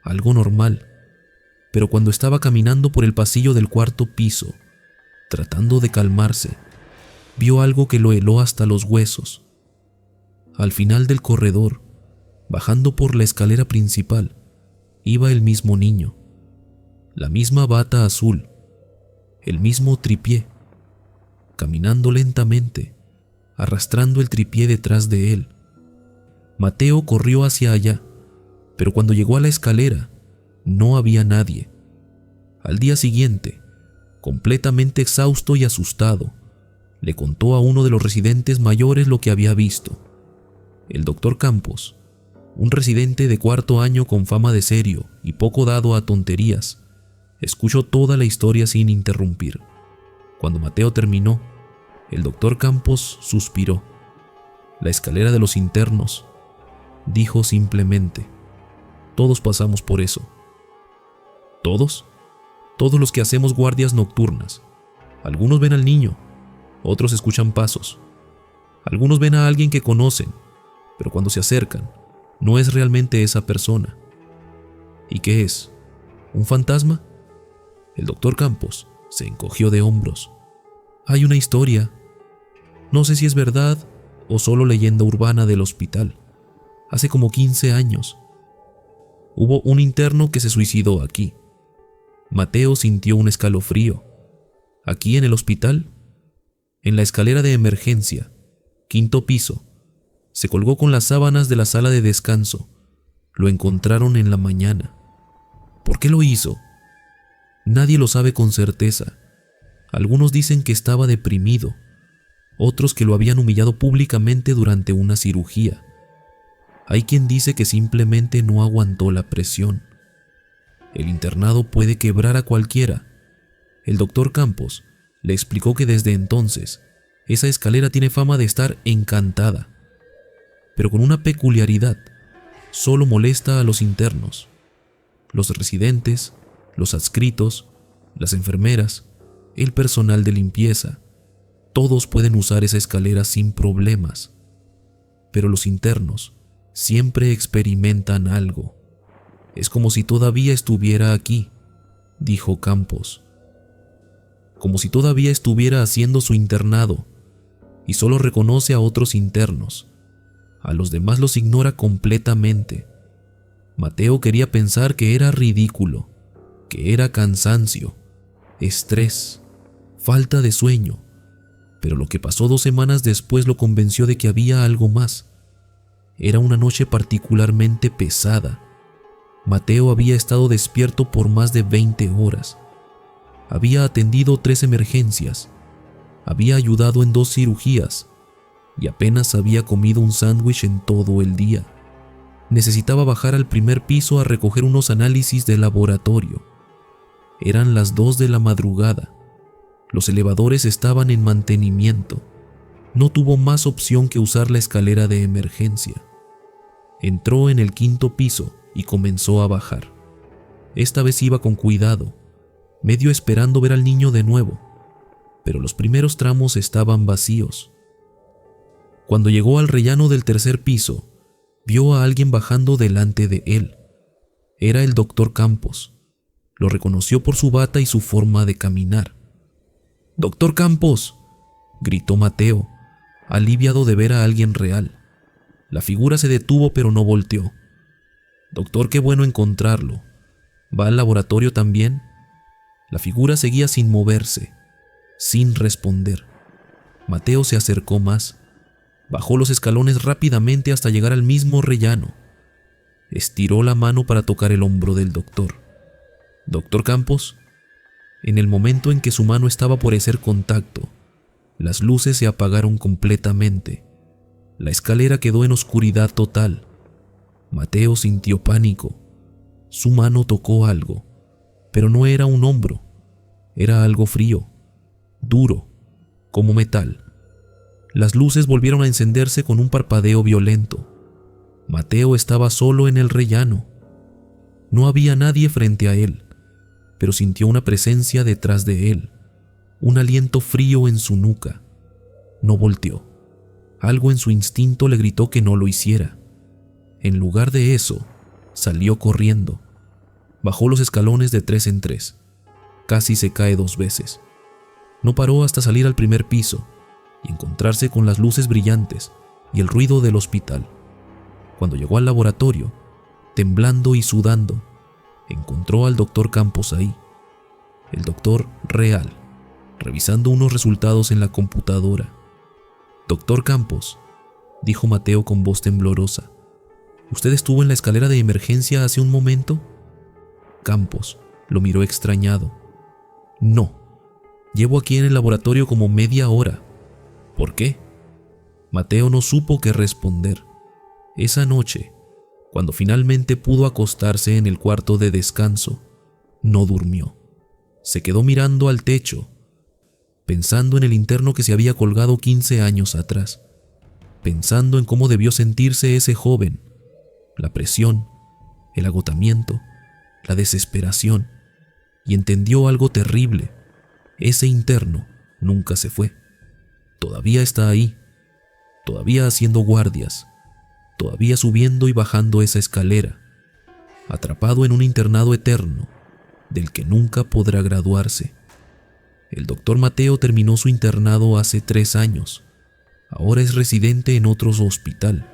algo normal. Pero cuando estaba caminando por el pasillo del 4º piso, tratando de calmarse, vio algo que lo heló hasta los huesos. Al final del corredor, bajando por la escalera principal, iba el mismo niño, la misma bata azul, el mismo tripié, caminando lentamente, arrastrando el tripié detrás de él. Mateo corrió hacia allá, pero cuando llegó a la escalera, no había nadie. Al día siguiente, completamente exhausto y asustado, le contó a uno de los residentes mayores lo que había visto. El doctor Campos, un residente de 4º año con fama de serio y poco dado a tonterías, escuchó toda la historia sin interrumpir. Cuando Mateo terminó, el doctor Campos suspiró. «La escalera de los internos», dijo simplemente. «Todos pasamos por eso». «¿Todos?» «Todos los que hacemos guardias nocturnas. Algunos ven al niño, otros escuchan pasos. Algunos ven a alguien que conocen, pero cuando se acercan, no es realmente esa persona». «¿Y qué es? ¿Un fantasma?» El doctor Campos se encogió de hombros. «Hay una historia. No sé si es verdad o solo leyenda urbana del hospital. Hace como 15 años. Hubo un interno que se suicidó aquí». Mateo sintió un escalofrío. «¿Aquí en el hospital?» «En la escalera de emergencia, 5º piso. Se colgó con las sábanas de la sala de descanso. Lo encontraron en la mañana». «¿Por qué lo hizo?» «Nadie lo sabe con certeza. Algunos dicen que estaba deprimido, otros que lo habían humillado públicamente durante una cirugía. Hay quien dice que simplemente no aguantó la presión. El internado puede quebrar a cualquiera». El doctor Campos le explicó que desde entonces esa escalera tiene fama de estar encantada, pero con una peculiaridad: solo molesta a los internos. Los residentes, los adscritos, las enfermeras, el personal de limpieza, todos pueden usar esa escalera sin problemas. Pero los internos siempre experimentan algo. Es como si todavía estuviera aquí, dijo Campos. Como si todavía estuviera haciendo su internado y solo reconoce a otros internos. A los demás los ignora completamente. Mateo quería pensar que era ridículo, que era cansancio, estrés, falta de sueño, pero lo que pasó 2 semanas después lo convenció de que había algo más. Era una noche particularmente pesada. Mateo había estado despierto por más de 20 horas. Había atendido 3 emergencias, había ayudado en 2 cirugías y apenas había comido un sándwich en todo el día. Necesitaba bajar al primer piso a recoger unos análisis de laboratorio. Eran las 2 de la madrugada. Los elevadores estaban en mantenimiento. No tuvo más opción que usar la escalera de emergencia. Entró en el 5.º piso y comenzó a bajar. Esta vez iba con cuidado, medio esperando ver al niño de nuevo, pero los primeros tramos estaban vacíos. Cuando llegó al rellano del 3.er piso, vio a alguien bajando delante de él. Era el doctor Campos. Lo reconoció por su bata y su forma de caminar. «¡Doctor Campos!», gritó Mateo, aliviado de ver a alguien real. La figura se detuvo pero no volteó. «Doctor, qué bueno encontrarlo. ¿Va al laboratorio también?». La figura seguía sin moverse, sin responder. Mateo se acercó más. Bajó los escalones rápidamente hasta llegar al mismo rellano. Estiró la mano para tocar el hombro del doctor. «¿Doctor Campos?». En el momento en que su mano estaba por hacer contacto, las luces se apagaron completamente. La escalera quedó en oscuridad total. Mateo sintió pánico. Su mano tocó algo, pero no era un hombro. Era algo frío, duro, como metal. Las luces volvieron a encenderse con un parpadeo violento. Mateo estaba solo en el rellano. No había nadie frente a él, pero sintió una presencia detrás de él, un aliento frío en su nuca. No volteó. Algo en su instinto le gritó que no lo hiciera. En lugar de eso, salió corriendo. Bajó los escalones de 3 en 3. Casi se cae 2 veces. No paró hasta salir al 1.er piso y encontrarse con las luces brillantes y el ruido del hospital. Cuando llegó al laboratorio, temblando y sudando, encontró al doctor Campos ahí, el doctor real, revisando unos resultados en la computadora. «Doctor Campos», dijo Mateo con voz temblorosa, «¿usted estuvo en la escalera de emergencia hace un momento?». Campos lo miró extrañado. «No, llevo aquí en el laboratorio como media hora». «¿Por qué?». Mateo no supo qué responder. Esa noche, cuando finalmente pudo acostarse en el cuarto de descanso, no durmió. Se quedó mirando al techo, pensando en el interno que se había colgado 15 años atrás, pensando en cómo debió sentirse ese joven, la presión, el agotamiento, la desesperación, y entendió algo terrible. Ese interno nunca se fue. Todavía está ahí, todavía haciendo guardias, todavía subiendo y bajando esa escalera, atrapado en un internado eterno del que nunca podrá graduarse. El doctor Mateo terminó su internado hace 3 años. Ahora es residente en otro hospital,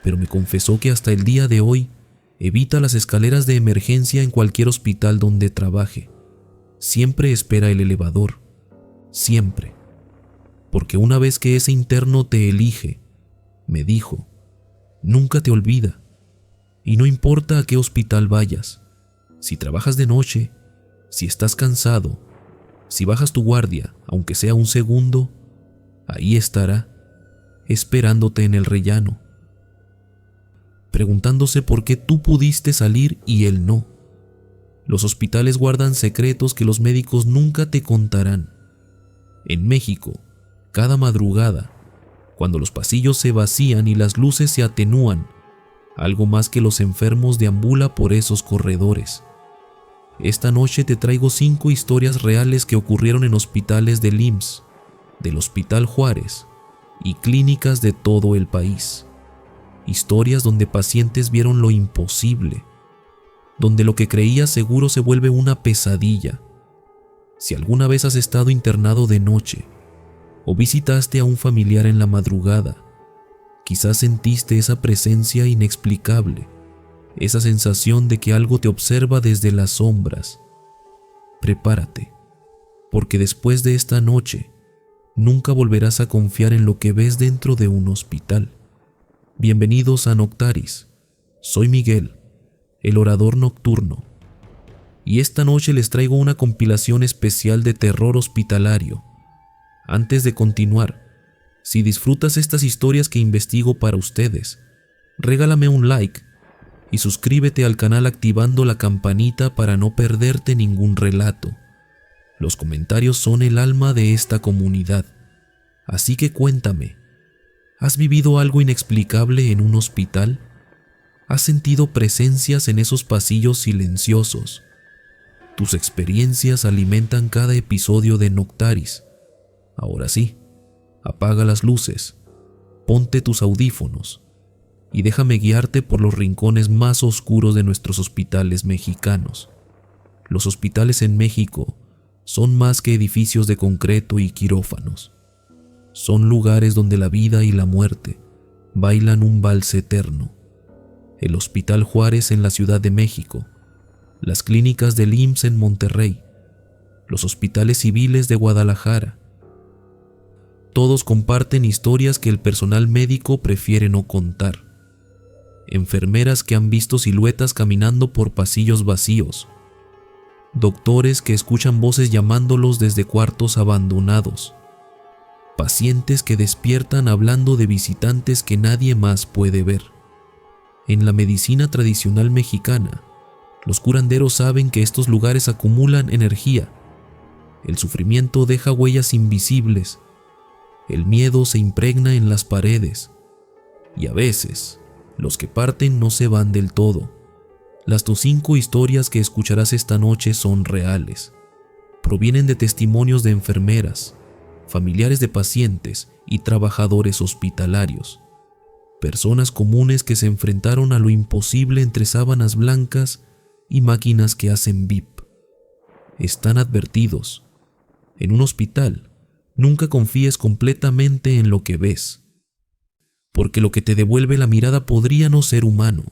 pero me confesó que hasta el día de hoy evita las escaleras de emergencia en cualquier hospital donde trabaje. Siempre espera el elevador, siempre. Porque una vez que ese interno te elige, me dijo, nunca te olvida. Y no importa a qué hospital vayas, si trabajas de noche, si estás cansado, si bajas tu guardia, aunque sea un segundo, ahí estará, esperándote en el rellano, preguntándose por qué tú pudiste salir y él no. Los hospitales guardan secretos que los médicos nunca te contarán. En México, cada madrugada, cuando los pasillos se vacían y las luces se atenúan, algo más que los enfermos deambula por esos corredores. Esta noche te traigo 5 historias reales que ocurrieron en hospitales del IMSS, del Hospital Juárez y clínicas de todo el país. Historias donde pacientes vieron lo imposible, donde lo que creías seguro se vuelve una pesadilla. Si alguna vez has estado internado de noche o visitaste a un familiar en la madrugada, quizás sentiste esa presencia inexplicable, esa sensación de que algo te observa desde las sombras. Prepárate, porque después de esta noche, nunca volverás a confiar en lo que ves dentro de un hospital. Bienvenidos a Noctaris. Soy Miguel, el orador nocturno, y esta noche les traigo una compilación especial de terror hospitalario. Antes de continuar, si disfrutas estas historias que investigo para ustedes, regálame un like y suscríbete al canal activando la campanita para no perderte ningún relato. Los comentarios son el alma de esta comunidad, así que cuéntame, ¿has vivido algo inexplicable en un hospital? ¿Has sentido presencias en esos pasillos silenciosos? Tus experiencias alimentan cada episodio de Noctaris. Ahora sí, apaga las luces, ponte tus audífonos y déjame guiarte por los rincones más oscuros de nuestros hospitales mexicanos. Los hospitales en México son más que edificios de concreto y quirófanos. Son lugares donde la vida y la muerte bailan un vals eterno. El Hospital Juárez en la Ciudad de México, las clínicas del IMSS en Monterrey, los hospitales civiles de Guadalajara. Todos comparten historias que el personal médico prefiere no contar. Enfermeras que han visto siluetas caminando por pasillos vacíos. Doctores que escuchan voces llamándolos desde cuartos abandonados. Pacientes que despiertan hablando de visitantes que nadie más puede ver. En la medicina tradicional mexicana, los curanderos saben que estos lugares acumulan energía. El sufrimiento deja huellas invisibles. El miedo se impregna en las paredes. Y a veces, los que parten no se van del todo. Las 5 historias que escucharás esta noche son reales. Provienen de testimonios de enfermeras, familiares de pacientes y trabajadores hospitalarios. Personas comunes que se enfrentaron a lo imposible entre sábanas blancas y máquinas que hacen bip. Están advertidos. En un hospital, nunca confíes completamente en lo que ves, porque lo que te devuelve la mirada podría no ser humano,